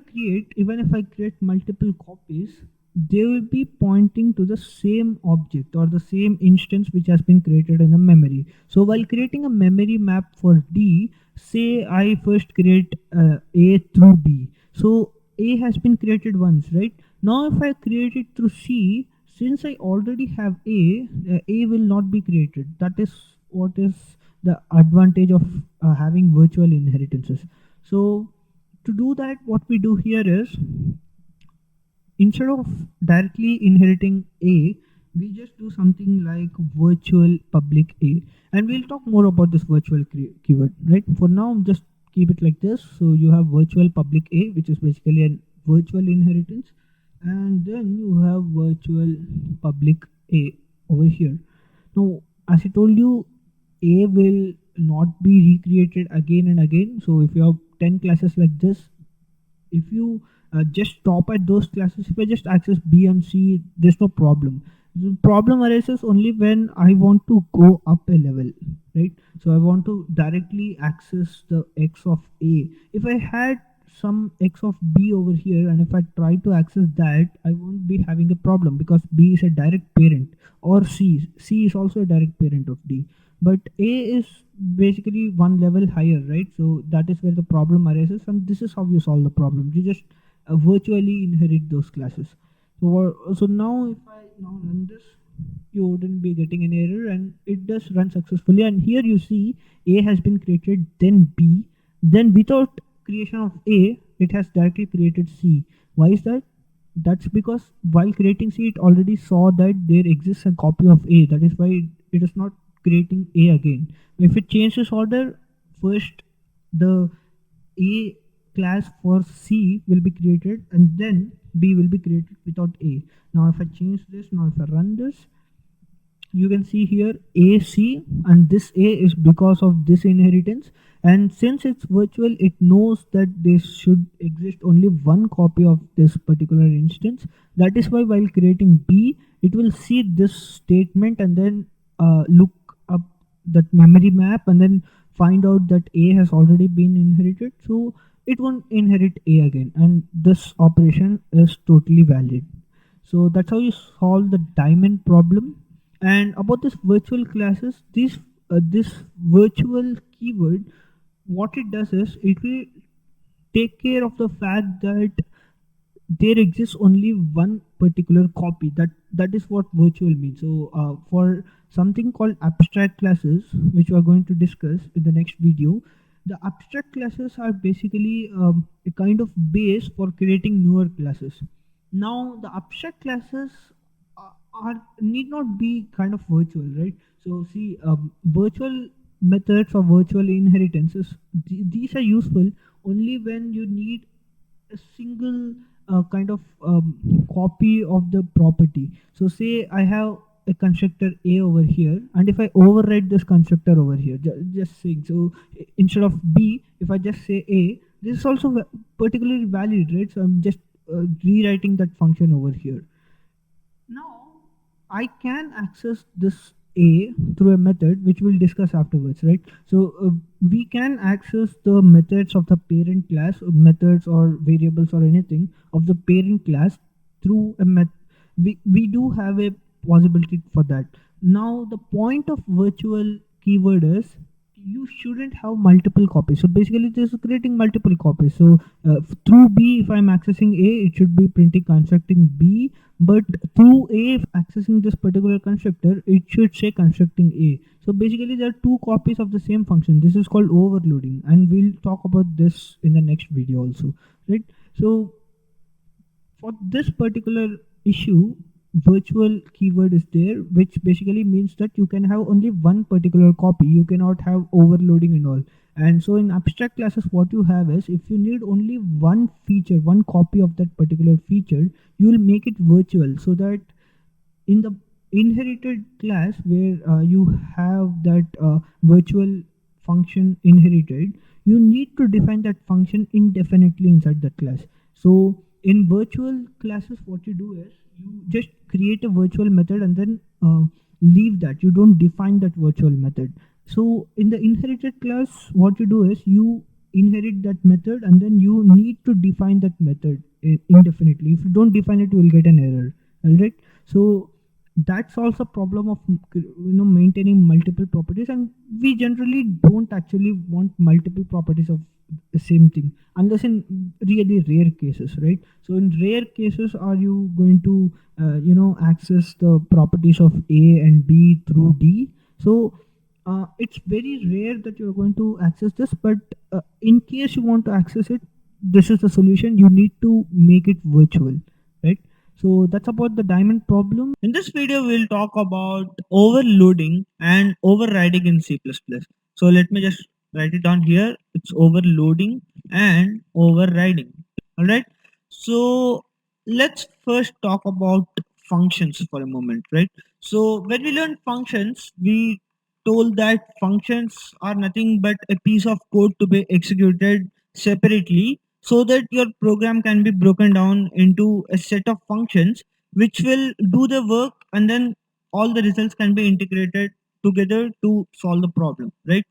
Speaker 2: create multiple copies, they will be pointing to the same object or the same instance which has been created in the memory. So while creating a memory map for D, say I first create A through B. So A has been created once, right? Now if I create it through C, since I already have A will not be created. That is what is the advantage of having virtual inheritances. So to do that, what we do here is, instead of directly inheriting A, we just do something like virtual public A, and we'll talk more about this virtual keyword, right? For now, just keep it like this. So you have virtual public A, which is basically a virtual inheritance, and then you have virtual public A over here. Now, as I told you, A will not be recreated again and again. So if you have 10 classes like this, if you just stop at those classes, if I just access B and C, there's no problem. The problem arises only when I want to go up a level, right? So I want to directly access the X of A. If I had some X of B over here, and if I try to access that, I won't be having a problem because B is a direct parent, or C is also a direct parent of D. But A is basically one level higher, right? So that is where the problem arises, and this is how you solve the problem. You just virtually inherit those classes. So now if I now run this, you wouldn't be getting an error, and it does run successfully. And here you see A has been created, then B, then without creation of A, it has directly created C. Why is that? That's because while creating C, it already saw that there exists a copy of A. That is why it is not creating A again. If it changes order, first the A class for C will be created, and then B will be created without A. Now if I change this, now if I run this, you can see here AC, and this A is because of this inheritance. And since it's virtual, it knows that there should exist only one copy of this particular instance. That is why while creating B, it will see this statement and then look up that memory map and then find out that A has already been inherited, so it won't inherit A again, and this operation is totally valid. So that's how you solve the diamond problem. And about this virtual classes, this virtual keyword, what it does is, it will take care of the fact that there exists only one particular copy. That is what virtual means. So for something called abstract classes, which we are going to discuss in the next video, the abstract classes are basically a kind of base for creating newer classes. Now the abstract classes are need not be kind of virtual, right? So see, virtual methods or virtual inheritances, these are useful only when you need a single kind of copy of the property. So say I have a constructor A over here, and if I override this constructor over here, just saying, so instead of B, if I just say A, this is also particularly valid, right? So I'm just rewriting that function over here. Now I can access this A through a method which we'll discuss afterwards, right? So we can access the methods of the parent class, methods or variables or anything of the parent class through a method. We do have a possibility for that. Now the point of virtual keyword is, you shouldn't have multiple copies. So basically this is creating multiple copies. So through B, if I'm accessing A, it should be printing constructing B, but through A, if accessing this particular constructor, it should say constructing A. So basically there are two copies of the same function. This is called overloading, and we'll talk about this in the next video also, right? So for this particular issue, virtual keyword is there, which basically means that you can have only one particular copy. You cannot have overloading and all. And so in abstract classes, what you have is, if you need only one feature, one copy of that particular feature, you will make it virtual, so that in the inherited class where you have that virtual function inherited, you need to define that function indefinitely inside that class. So in virtual classes, what you do is you just create a virtual method and then leave that. You don't define that virtual method. So in the inherited class, what you do is you inherit that method and then you need to define that method indefinitely. If you don't define it, you will get an error. All right. So that solves a problem of maintaining multiple properties, and we generally don't actually want multiple properties of the same thing unless in really rare cases, right? So in rare cases, are you going to access the properties of a and b through d? So it's very rare that you're going to access this, but in case you want to access it, this is the solution. You need to make it virtual, right? So that's about the diamond problem. In this video, we'll talk about overloading and overriding in C++. So let me just write it down here. It's overloading and overriding. All right. So let's first talk about functions for a moment, right? So when we learn functions, we told that functions are nothing but a piece of code to be executed separately so that your program can be broken down into a set of functions which will do the work, and then all the results can be integrated together to solve the problem, right?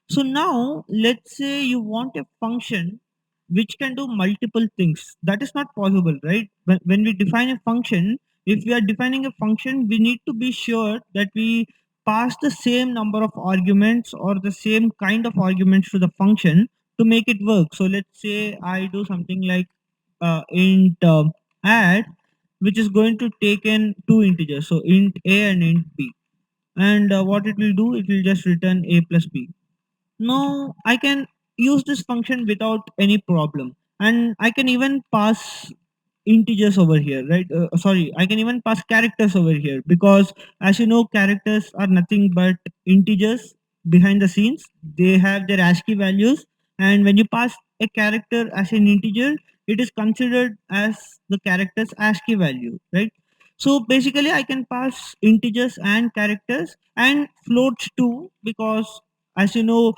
Speaker 2: So now let's say you want a function which can do multiple things. That is not possible, right? When we define a function, if we are defining a function, we need to be sure that we pass the same number of arguments or the same kind of arguments to the function to make it work. So let's say I do something like int add, which is going to take in two integers, so int a and int b. And what it will do, it will just return a plus b. Now I can use this function without any problem, and I can even pass integers over here, right? Sorry, I can even pass characters over here, because as you know, characters are nothing but integers behind the scenes. They have their ASCII values, and when you pass a character as an integer, it is considered as the character's ASCII value, right? So basically I can pass integers and characters and floats too, because as you know,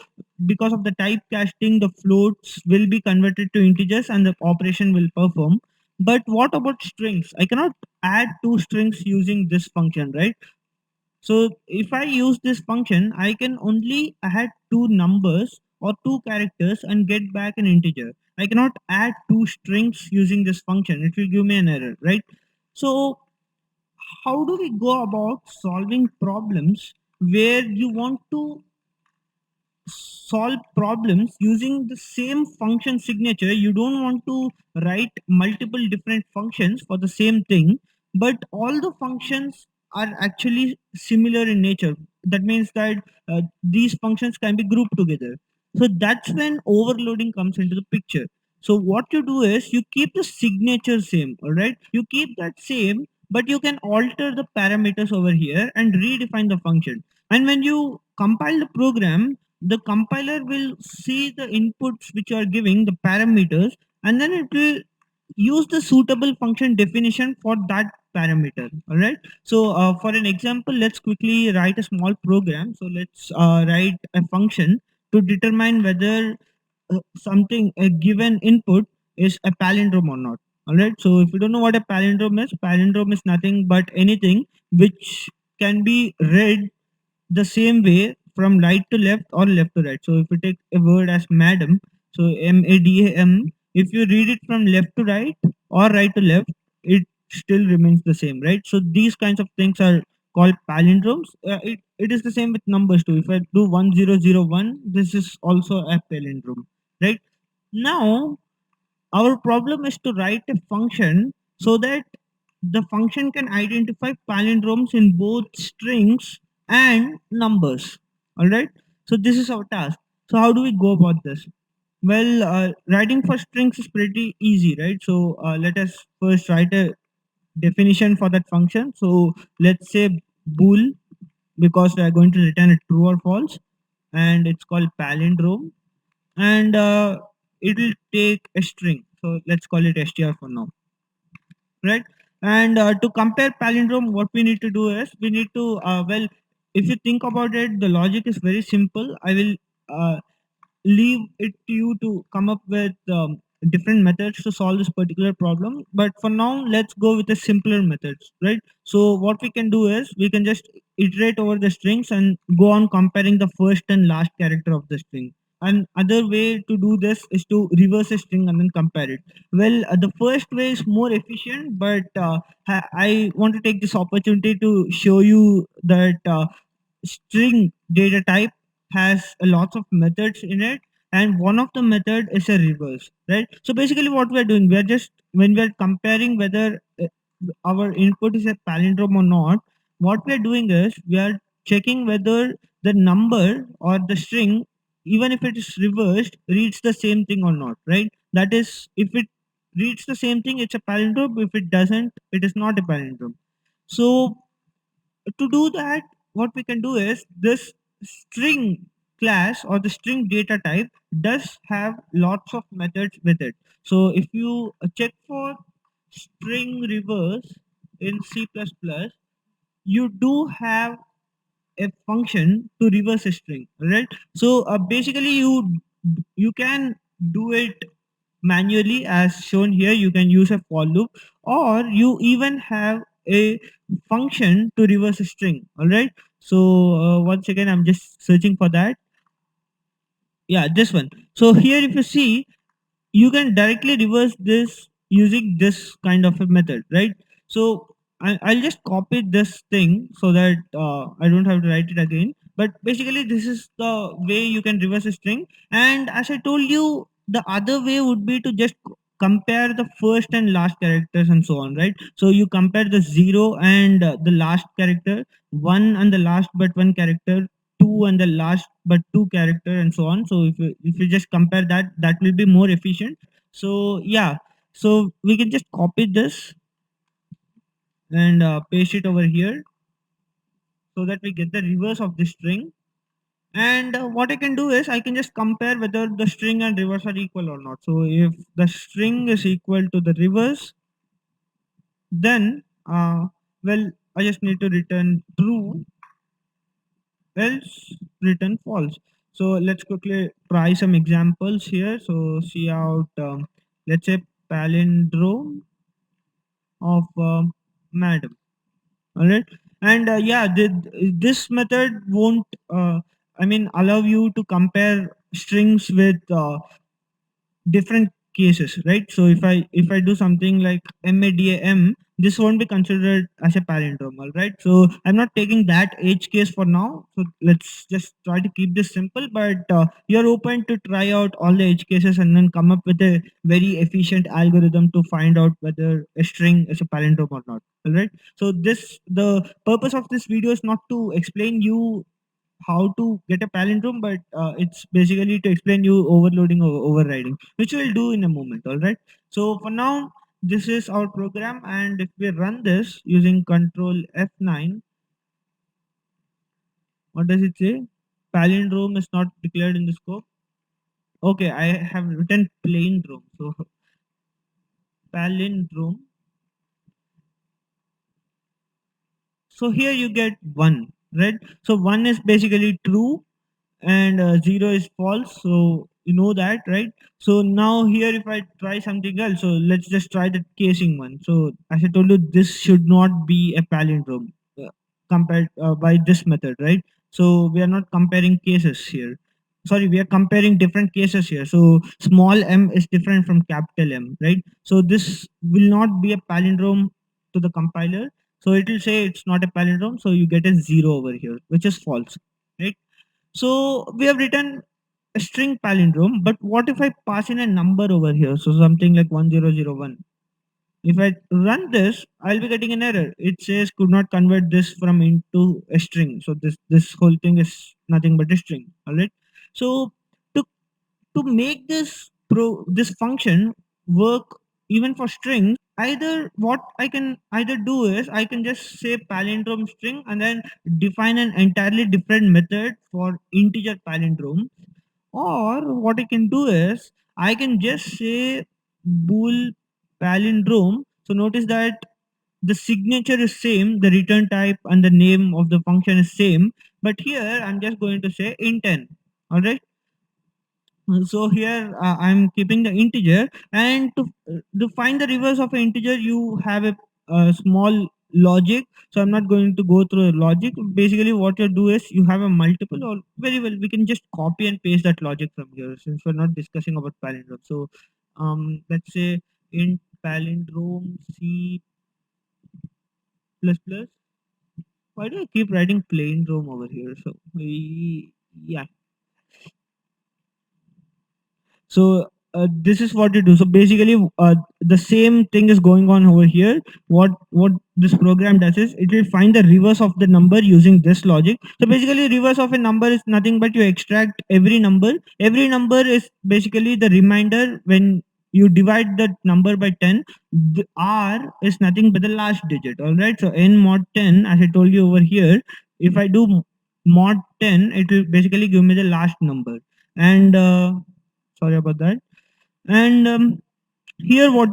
Speaker 2: because of the typecasting, the floats will be converted to integers and the operation will perform. But what about strings? I cannot add two strings using this function, right? So if I use this function, I can only add two numbers or two characters and get back an integer. I cannot add two strings using this function. It will give me an error, right? So how do we go about solving problems where you want to solve problems using the same function signature? You don't want to write multiple different functions for the same thing, but all the functions are actually similar in nature. That means that these functions can be grouped together. So that's when overloading comes into the picture. So what you do is you keep the signature same, all right? You keep that same, but you can alter the parameters over here and redefine the function. And when you compile the program, the compiler will see the inputs which you are giving, the parameters, and then it will use the suitable function definition for that parameter. All right. So for an example, let's quickly write a small program. So let's write a function to determine whether something, a given input, is a palindrome or not. All right. So if you don't know what a palindrome is nothing but anything which can be read the same way from right to left or left to right. So if you take a word as madam, so madam, if you read it from left to right or right to left, it still remains the same, right? So these kinds of things are called palindromes. It is the same with numbers too. If I do 1001, this is also a palindrome, right? Now our problem is to write a function so that the function can identify palindromes in both strings and numbers. All right. So this is our task. So how do we go about this? Well, writing for strings is pretty easy, right? So let us first write a definition for that function. So let's say bool, because we are going to return a true or false, and it's called palindrome, and it will take a string. So let's call it str for now, right? And to compare palindrome, what we need to do is we need to well, if you think about it, the logic is very simple. I will leave it to you to come up with different methods to solve this particular problem, but for now let's go with the simpler methods, right? So what we can do is we can just iterate over the strings and go on comparing the first and last character of the string. And other way to do this is to reverse a string and then compare it. Well, the first way is more efficient, but I want to take this opportunity to show you that string data type has a lots of methods in it, and one of the method is a reverse, right? So basically what we are doing, we are just, when we are comparing whether our input is a palindrome or not, what we are doing is we are checking whether the number or the string, even if it is reversed, reads the same thing or not, right? That is, if it reads the same thing, it's a palindrome. If it doesn't, it is not a palindrome. So to do that, what we can do is this string class or the string data type does have lots of methods with it. So if you check for string reverse in C++, you do have a function to reverse a string, right? So basically you can do it manually as shown here. You can use a for loop, or you even have a function to reverse a string. All right, so once again I'm just searching for that. Yeah, this one. So here if you see, you can directly reverse this using this kind of a method, right? So I'll just copy this thing so that I don't have to write it again. But basically this is the way you can reverse a string. And as I told you, the other way would be to just compare the first and last characters and so on, right? So you compare the zero and the last character, one and the last but one character, two and the last but two character, and so on. So if you just compare that, that will be more efficient. So yeah, so we can just copy this and paste it over here so that we get the reverse of the string. And what I can do is I can just compare whether the string and reverse are equal or not. So if the string is equal to the reverse, then well, I just need to return true, else return false. So let's quickly try some examples here. So see out, let's say palindrome of madam. All right, and yeah, this method won't, I mean, allow you to compare strings with different cases, right? So if I do something like madam, this won't be considered as a palindrome. All right, so I'm not taking that edge case for now, so let's just try to keep this simple. But you're open to try out all the edge cases and then come up with a very efficient algorithm to find out whether a string is a palindrome or not. All right, so this, the purpose of this video is not to explain you how to get a palindrome, but it's basically to explain you overloading or overriding, which we'll do in a moment. All right. So for now, this is our program, and if we run this using Control F9, what does it say? Palindrome is not declared in the scope. Okay, I have written palindrome. So palindrome. So here you get one, right? So one is basically true, and 0 is false, so you know that, right? So now here if I try something else, so let's just try the casing one. So as I told you, this should not be a palindrome compared by this method, right? So we are not comparing cases here. Sorry, we are comparing different cases here. So small m is different from capital M, right? So this will not be a palindrome to the compiler, so it will say it's not a palindrome, so you get a 0 over here, which is false, right? So we have written a string palindrome, but what if I pass in a number over here? So something like 1001. If I run this, I'll be getting an error. It says could not convert this from into a string. So this whole thing is nothing but a string. All right. So to to make this function work even for strings, either what I can either do is I can just say palindrome string and then define an entirely different method for integer palindrome, or what I can do is I can just say bool palindrome. So notice that the signature is same, the return type and the name of the function is same, but here I'm just going to say int n. All right. So here I'm keeping the integer, and to find the reverse of an integer, you have a small logic. So I'm not going to go through the logic. Basically, what you do is you have a multiple, or very well we can just copy and paste that logic from here, since we're not discussing about palindrome. So let's say int palindrome C plus plus. Why do I keep writing plain Rome over here? So yeah. So this is what you do. So basically, the same thing is going on over here. What this program does is it will find the reverse of the number using this logic. So basically, reverse of a number is nothing but you extract every number. Every number is basically the remainder when you divide that number by 10. The R is nothing but the last digit. All right. So n mod 10, as I told you over here, if I do mod 10, it will basically give me the last number. And sorry about that. And here what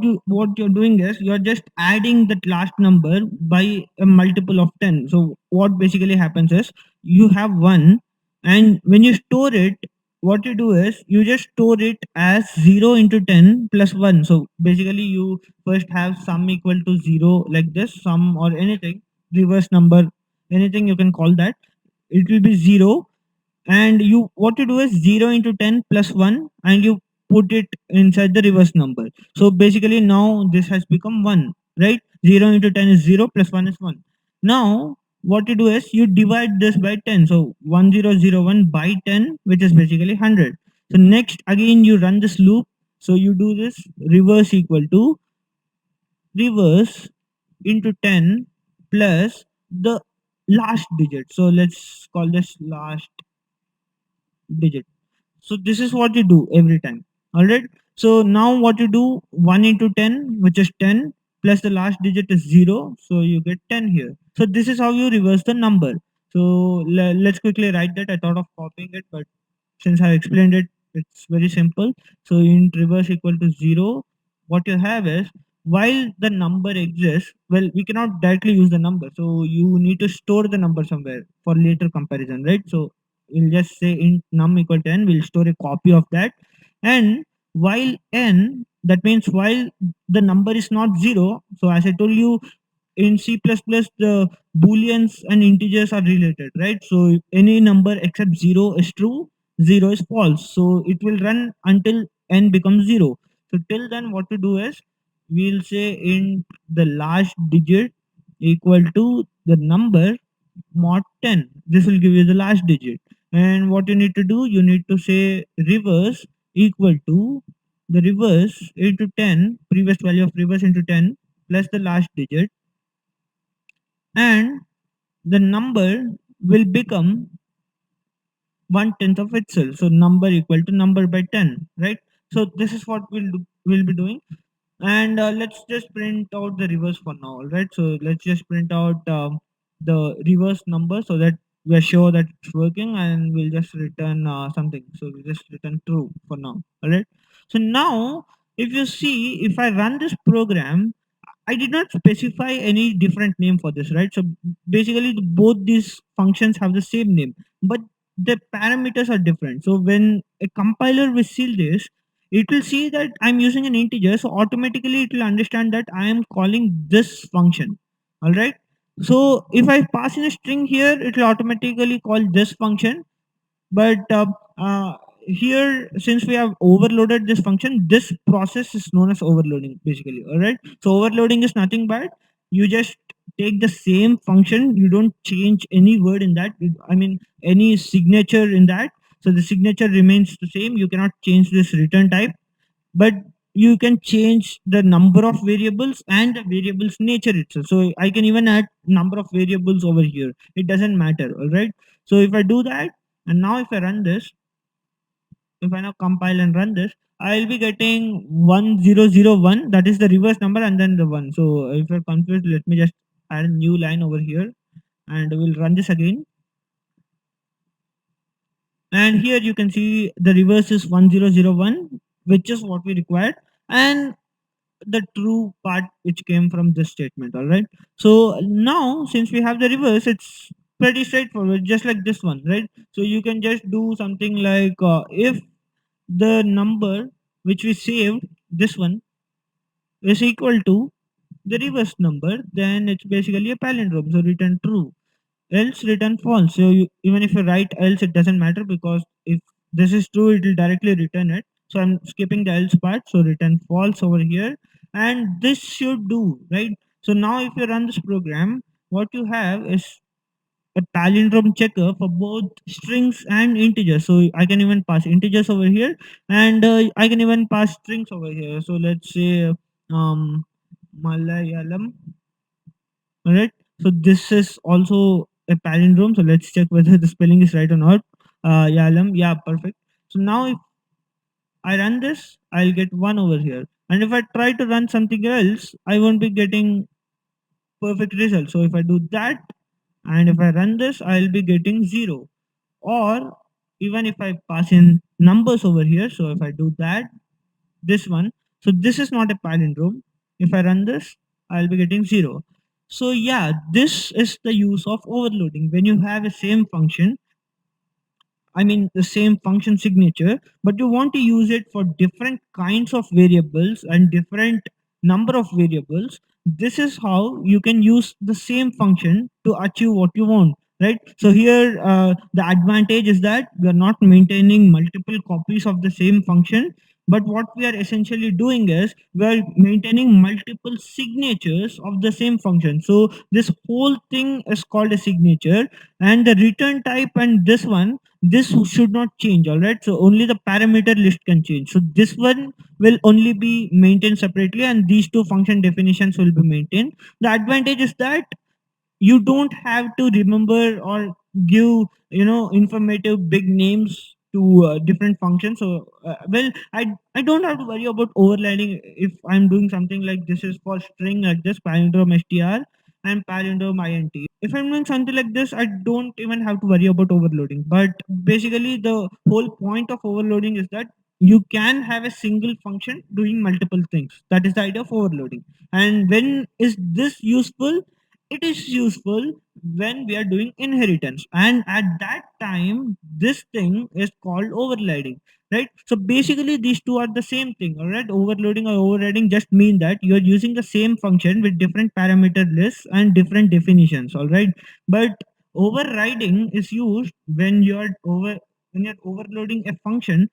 Speaker 2: you're doing is you're just adding that last number by a multiple of 10. So what basically happens is you have 1, and when you store it, what you do is you just store it as 0 into 10 plus 1. So basically you first have sum equal to 0, like this sum or anything, reverse number, anything you can call that. It will be 0, and you what you do is 0 into 10 plus 1, and you put it inside the reverse number. So basically now this has become 1, right? 0 into 10 is 0, plus 1 is 1. Now what you do is you divide this by 10. So 1001 by 10, which is basically 100. So next again you run this loop. So you do this reverse equal to reverse into 10 plus the last digit. So let's call this last digit. So this is what you do every time. All right. So now what you do, 1 into 10, which is 10, plus the last digit is 0. So you get 10 here. So this is how you reverse the number. So let's quickly write that. I thought of copying it, but since I explained it, it's very simple. So int reverse equal to 0. What you have is, while the number exists, well, we cannot directly use the number. So you need to store the number somewhere for later comparison, right? So we'll just say int num equal to n, we'll store a copy of that. And while n, that means while the number is not 0, so as I told you, in C++, the booleans and integers are related, right? So any number except 0 is true, 0 is false. So it will run until n becomes 0. So till then, what to do is we'll say in the last digit equal to the number mod 10. This will give you the last digit. And what you need to do, you need to say reverse equal to the reverse into 10, previous value of reverse into 10 plus the last digit, and the number will become 1/10 of itself. So number equal to number by 10, right? So this is what we'll be doing. And let's just print out the reverse for now. All right. So let's just print out the reverse number so that we're sure that it's working, and we'll just return something. So we'll just return true for now. All right. So now if you see, if I run this program, I did not specify any different name for this, right? So basically, both these functions have the same name, but the parameters are different. So when a compiler will see this, it will see that I'm using an integer, so automatically it will understand that I am calling this function. All right. So if I pass in a string here, it will automatically call this function. But here, since we have overloaded this function, this process is known as overloading, basically. All right. So overloading is nothing but you just take the same function, you don't change any word in that, I mean any signature in that. So the signature remains the same, you cannot change this return type, but you can change the number of variables and the variables nature itself. So I can even add number of variables over here, it doesn't matter. All right. So if I do that, and now if I run this, if I now compile and run this, I'll be getting 1001. That is the reverse number and then the 1. So if you're confused, let me just add a new line over here, and we'll run this again. And here you can see the reverse is 1001, which is what we required. And the true part which came from this statement. All right. So now, since we have the reverse, it's pretty straightforward, just like this one, right? So you can just do something like if the number which we saved, this one, is equal to the reverse number, then it's basically a palindrome. So return true, else return false. So even if you write else, it doesn't matter, because if this is true, it will directly return it. So I'm skipping the else part. So return false over here, and this should do, right? So now if you run this program, what you have is a palindrome checker for both strings and integers. So I can even pass integers over here, and I can even pass strings over here. So let's say Malayalam. All right. So this is also a palindrome. So let's check whether the spelling is right or not. Yalam. Yeah, perfect. So now if I run this, I'll get one over here. And if I try to run something else, I won't be getting perfect result. So if I do that, and if I run this, I'll be getting zero. Or even if I pass in numbers over here, so if I do that, this one, so this is not a palindrome. If I run this, I'll be getting zero. So yeah, this is the use of overloading. When you have a same function, I mean the same function signature, but you want to use it for different kinds of variables and different number of variables. This is how you can use the same function to achieve what you want, right? So here, the advantage is that we are not maintaining multiple copies of the same function, but what we are essentially doing is we are maintaining multiple signatures of the same function. So this whole thing is called a signature, and the return type and this should not change. All right, so only the parameter list can change. So this one will only be maintained separately, and these two function definitions will be maintained. The advantage is that you don't have to remember or give, informative big names to different functions. So well, I don't have to worry about overriding. If I'm doing something like this is for string, like this palindrome str and palindrome int, if I'm doing something like this, I don't even have to worry about overloading. But basically the whole point of overloading is that you can have a single function doing multiple things. That is the idea of overloading. And when is this useful? It is useful when we are doing inheritance, and at that time this thing is called overriding, right? So basically these two are the same thing. All right, overloading or overriding just mean that you are using the same function with different parameter lists and different definitions. All right, but overriding is used when you're overloading a function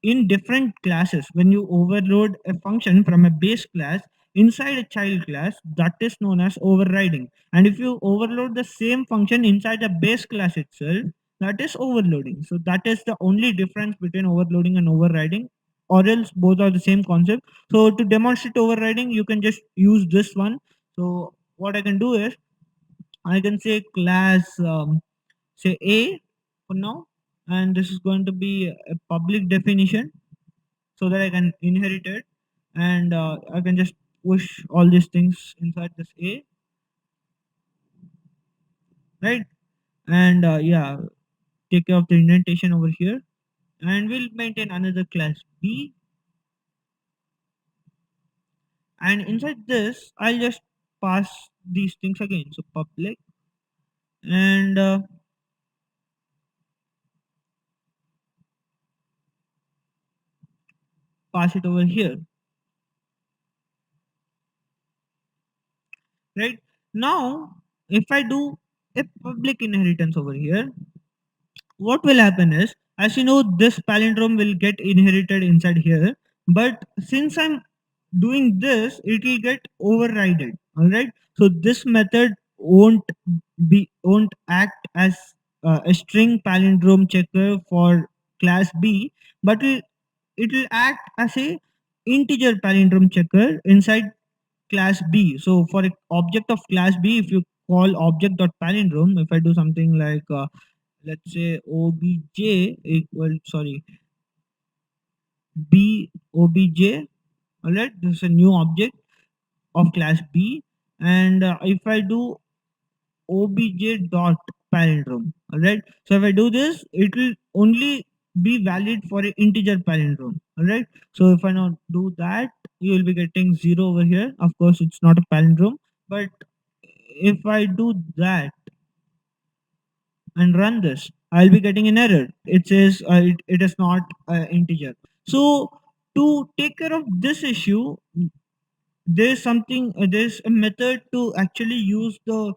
Speaker 2: in different classes. When you overload a function from a base class inside a child class, that is known as overriding. And if you overload the same function inside the base class itself, that is overloading. So that is the only difference between overloading and overriding, or else both are the same concept. So to demonstrate overriding, you can just use this one. So what I can do is I can say class, say A for now, and this is going to be a public definition so that I can inherit it, and I can just push all these things inside this A, right? And yeah, take care of the indentation over here, and we'll maintain another class B, and inside this, I'll just pass these things again. So public, and pass it over here, right? Now, if I do a public inheritance over here, what will happen is, as you know, this palindrome will get inherited inside here, but since I'm doing this, it will get overridden. All right, so this method won't act as a string palindrome checker for class B, but it will act as a integer palindrome checker inside class B. So for a object of class B, if you call object.palindrome, if I do something like let's say obj equal, sorry, b obj, all right, this is a new object of class B, and if I do obj dot palindrome, all right, so if I do this, it will only be valid for an integer palindrome. All right, so if I now do that, you will be getting 0 over here. Of course, it's not a palindrome, but if I do that and run this, I'll be getting an error. It says it is not integer. So to take care of this issue, there's a method to actually use the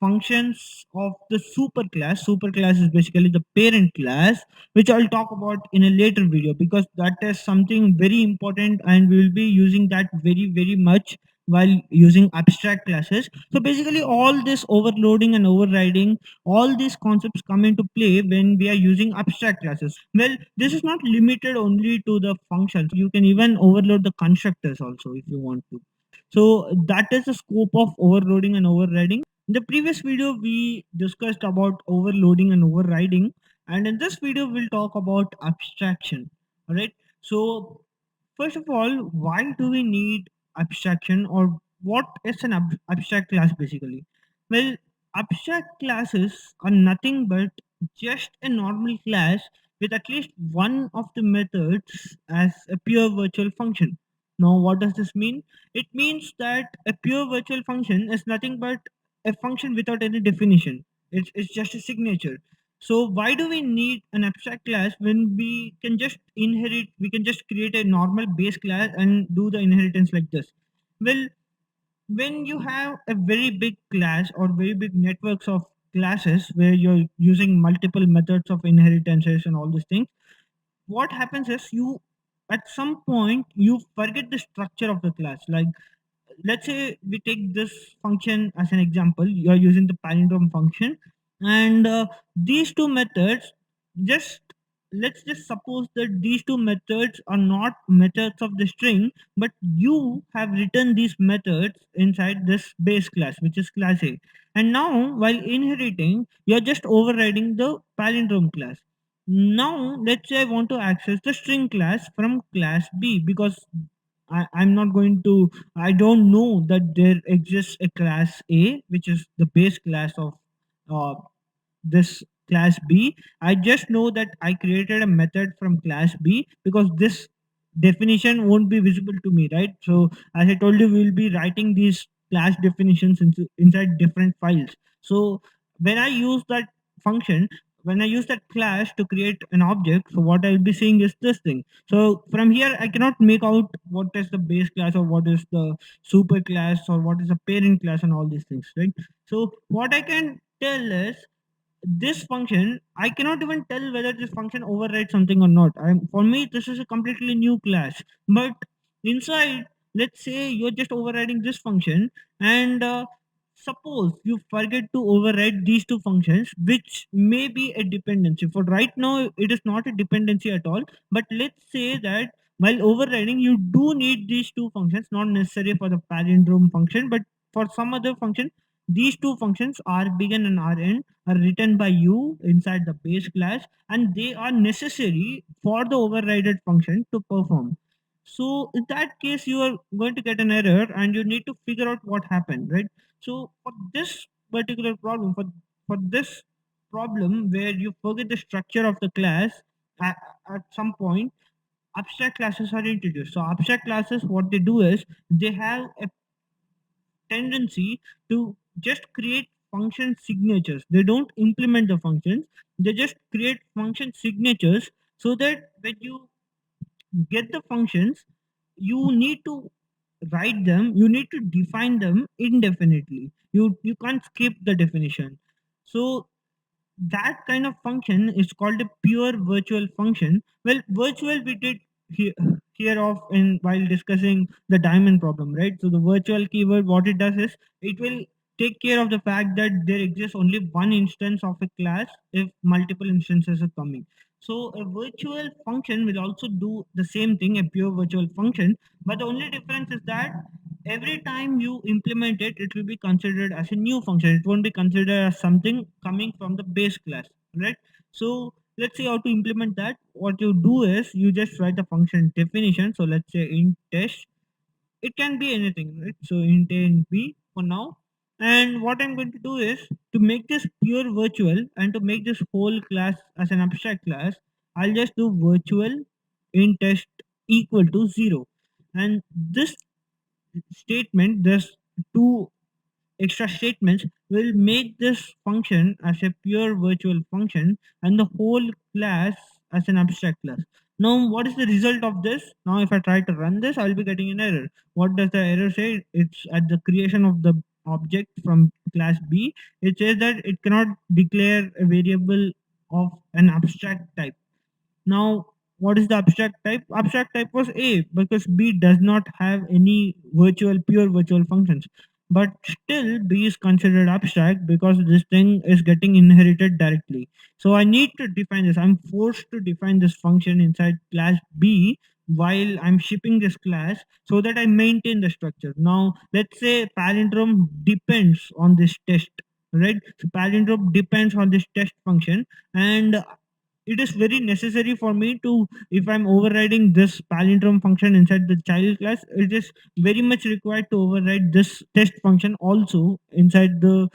Speaker 2: functions of the superclass. Superclass is basically the parent class, which I'll talk about in a later video because that is something very important and we will be using that very, very much while using abstract classes. So basically, all this overloading and overriding, all these concepts come into play when we are using abstract classes. Well, this is not limited only to the functions. You can even overload the constructors also if you want to. So that is the scope of overloading and overriding. In the previous video, we discussed about overloading and overriding, and in this video, we'll talk about abstraction. All right. So, first of all, why do we need abstraction, or what is an abstract class basically? Well, abstract classes are nothing but just a normal class with at least one of the methods as a pure virtual function. Now, what does this mean? It means that a pure virtual function is nothing but a function without any definition. It's just a signature. So why do we need an abstract class when we can just create a normal base class and do the inheritance like this? Well, when you have a very big class or very big networks of classes where you're using multiple methods of inheritances and all these things, what happens is you at some point you forget the structure of the class. Like, let's say we take this function as an example. You are using the palindrome function, and these two methods, just let's just suppose that these two methods are not methods of the string, but you have written these methods inside this base class, which is class A. And now while inheriting, you're just overriding the palindrome class. Now let's say I want to access the string class from class B, because I'm not going to, I don't know that there exists a class A, which is the base class of uh, this class B. I just know that I created a method from class B because this definition won't be visible to me, right? So as I told you, we will be writing these class definitions inside different files. So when I use that function, when I use that class to create an object, so what I'll be seeing is this thing. So from here, I cannot make out what is the base class or what is the super class or what is the parent class and all these things, right? So what I can tell is this function, I cannot even tell whether this function overrides something or not. For me, this is a completely new class. But inside, let's say you're just overriding this function, and suppose you forget to override these two functions, which may be a dependency. For right now, it is not a dependency at all. But let's say that while overriding, you do need these two functions, not necessary for the palindrome function, but for some other function, these two functions, r begin and rn, are written by you inside the base class, and they are necessary for the overridden function to perform. So in that case, you are going to get an error and you need to figure out what happened, right? So for this particular problem, for this problem where you forget the structure of the class at, at some point, abstract classes are introduced. So abstract classes, what they do is they have a tendency to just create function signatures. They don't implement the functions, they just create function signatures, so that when you get the functions, you need to write them, you need to define them indefinitely. You can't skip the definition. So that kind of function is called a pure virtual function. Well, virtual we did here, here off in while discussing the diamond problem, right? So the virtual keyword, what it does is it will take care of the fact that there exists only one instance of a class if multiple instances are coming. So a virtual function will also do the same thing, a pure virtual function, but the only difference is that every time you implement it, it will be considered as a new function. It won't be considered as something coming from the base class, right? So let's see how to implement that. What you do is you just write the function definition. So let's say int test. It can be anything, right? So int a and b for now. And what I'm going to do is to make this pure virtual and to make this whole class as an abstract class, I'll just do virtual int test equal to 0. And this statement, this two extra statements, will make this function as a pure virtual function and the whole class as an abstract class. Now, what is the result of this? Now, if I try to run this, I'll be getting an error. What does the error say? It's at the creation of the object from class B. It says that it cannot declare a variable of an abstract type. Now, what is the abstract type? Abstract type was A because B does not have any pure virtual functions. But still, B is considered abstract because this thing is getting inherited directly. So I need to define this. I'm forced to define this function inside class B while I'm shipping this class so that I maintain the structure. Now, let's say palindrome depends on this test, right? So palindrome depends on this test function, and it is very necessary for me to, if I'm overriding this palindrome function inside the child class, it is very much required to override this test function also inside the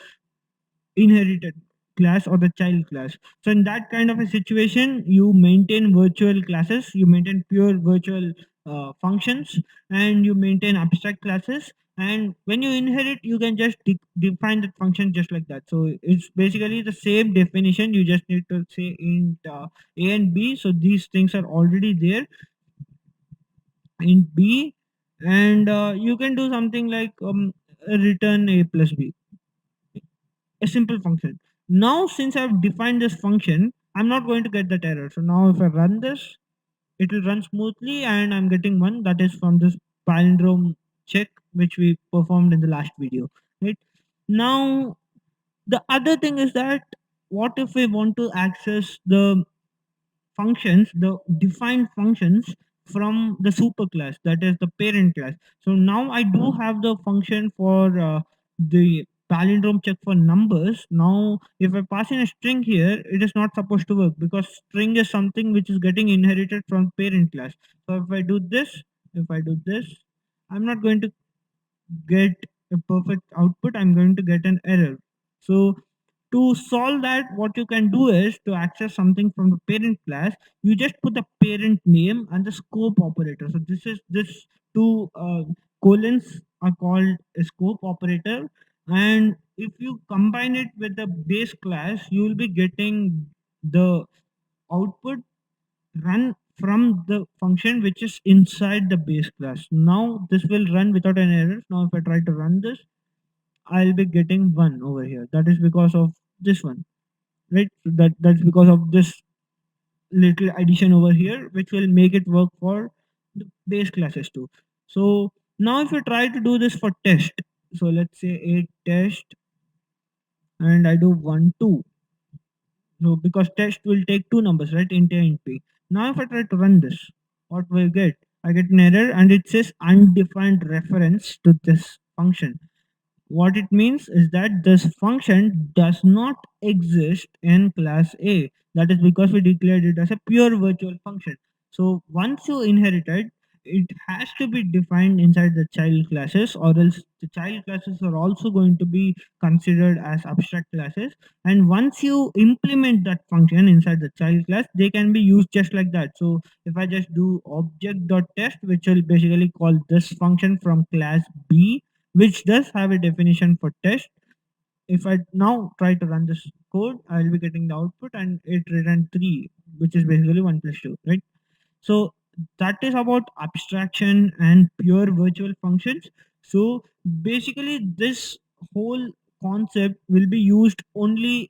Speaker 2: inherited class or the child class. So in that kind of a situation, you maintain virtual classes, you maintain pure virtual functions, and you maintain abstract classes. And when you inherit, you can just define that function just like that. So it's basically the same definition. You just need to say int a and b. So these things are already there in b, and you can do something like return a plus b, a simple function. Now, since I've defined this function, I'm not going to get that error. So now if I run this, it will run smoothly and I'm getting one that is from this palindrome check which we performed in the last video. Right? Now, the other thing is that what if we want to access the functions, the defined functions from the superclass, that is the parent class. So now I do have the function for the palindrome check for numbers. Now, if I pass in a string here, it is not supposed to work because string is something which is getting inherited from parent class. So if I do this, I'm not going to get a perfect output. I'm going to get an error. So to solve that, what you can do is to access something from the parent class, you just put the parent name and the scope operator. So this two colons are called a scope operator, and if you combine it with the base class, you will be getting the output run from the function which is inside the base class. Now this will run without an error. Now if I try to run this, I'll be getting one over here. That is because of this one, right? So that's because of this little addition over here, which will make it work for the base classes too. So now if you try to do this for test, so let's say a test, and I do 1 2. So because test will take two numbers, right? Int A, int B. Now if I try to run this, what will I get? I get an error and it says undefined reference to this function. What it means is that this function does not exist in class A. That is because we declared it as a pure virtual function. So once you inherit it, it has to be defined inside the child classes, or else the child classes are also going to be considered as abstract classes. And once you implement that function inside the child class, they can be used just like that. So if I just do object.test, which will basically call this function from class B, which does have a definition for test. If I now try to run this code, I'll be getting the output and it returned 3, which is basically 1 plus 2, right? So that is about abstraction and pure virtual functions. So basically, this whole concept will be used only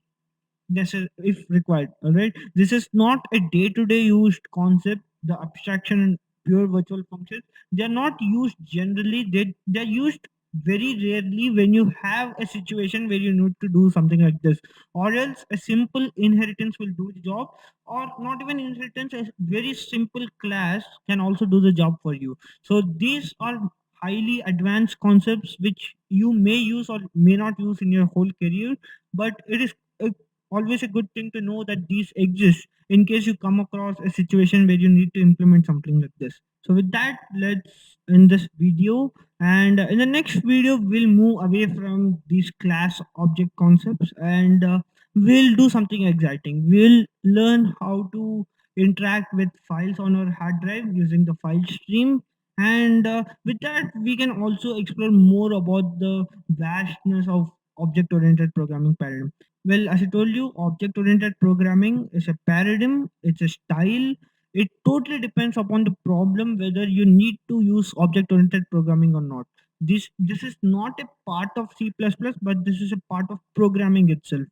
Speaker 2: if required. All right, this is not a day-to-day used concept. The abstraction and pure virtual functions, they are not used generally. They're used very rarely when you have a situation where you need to do something like this, or else a simple inheritance will do the job, or not even inheritance, a very simple class can also do the job for you. So these are highly advanced concepts which you may use or may not use in your whole career, but it is a always a good thing to know that these exist in case you come across a situation where you need to implement something like this. So with that, let's end this video, and in the next video we'll move away from these class object concepts, and we'll do something exciting. We'll learn how to interact with files on our hard drive using the file stream, And with that, we can also explore more about the vastness of object oriented programming paradigm. Well, as I told you, object oriented programming is a paradigm, it's a style. It totally depends upon the problem whether you need to use object oriented programming or not. This is not a part of C++, but this is a part of programming itself.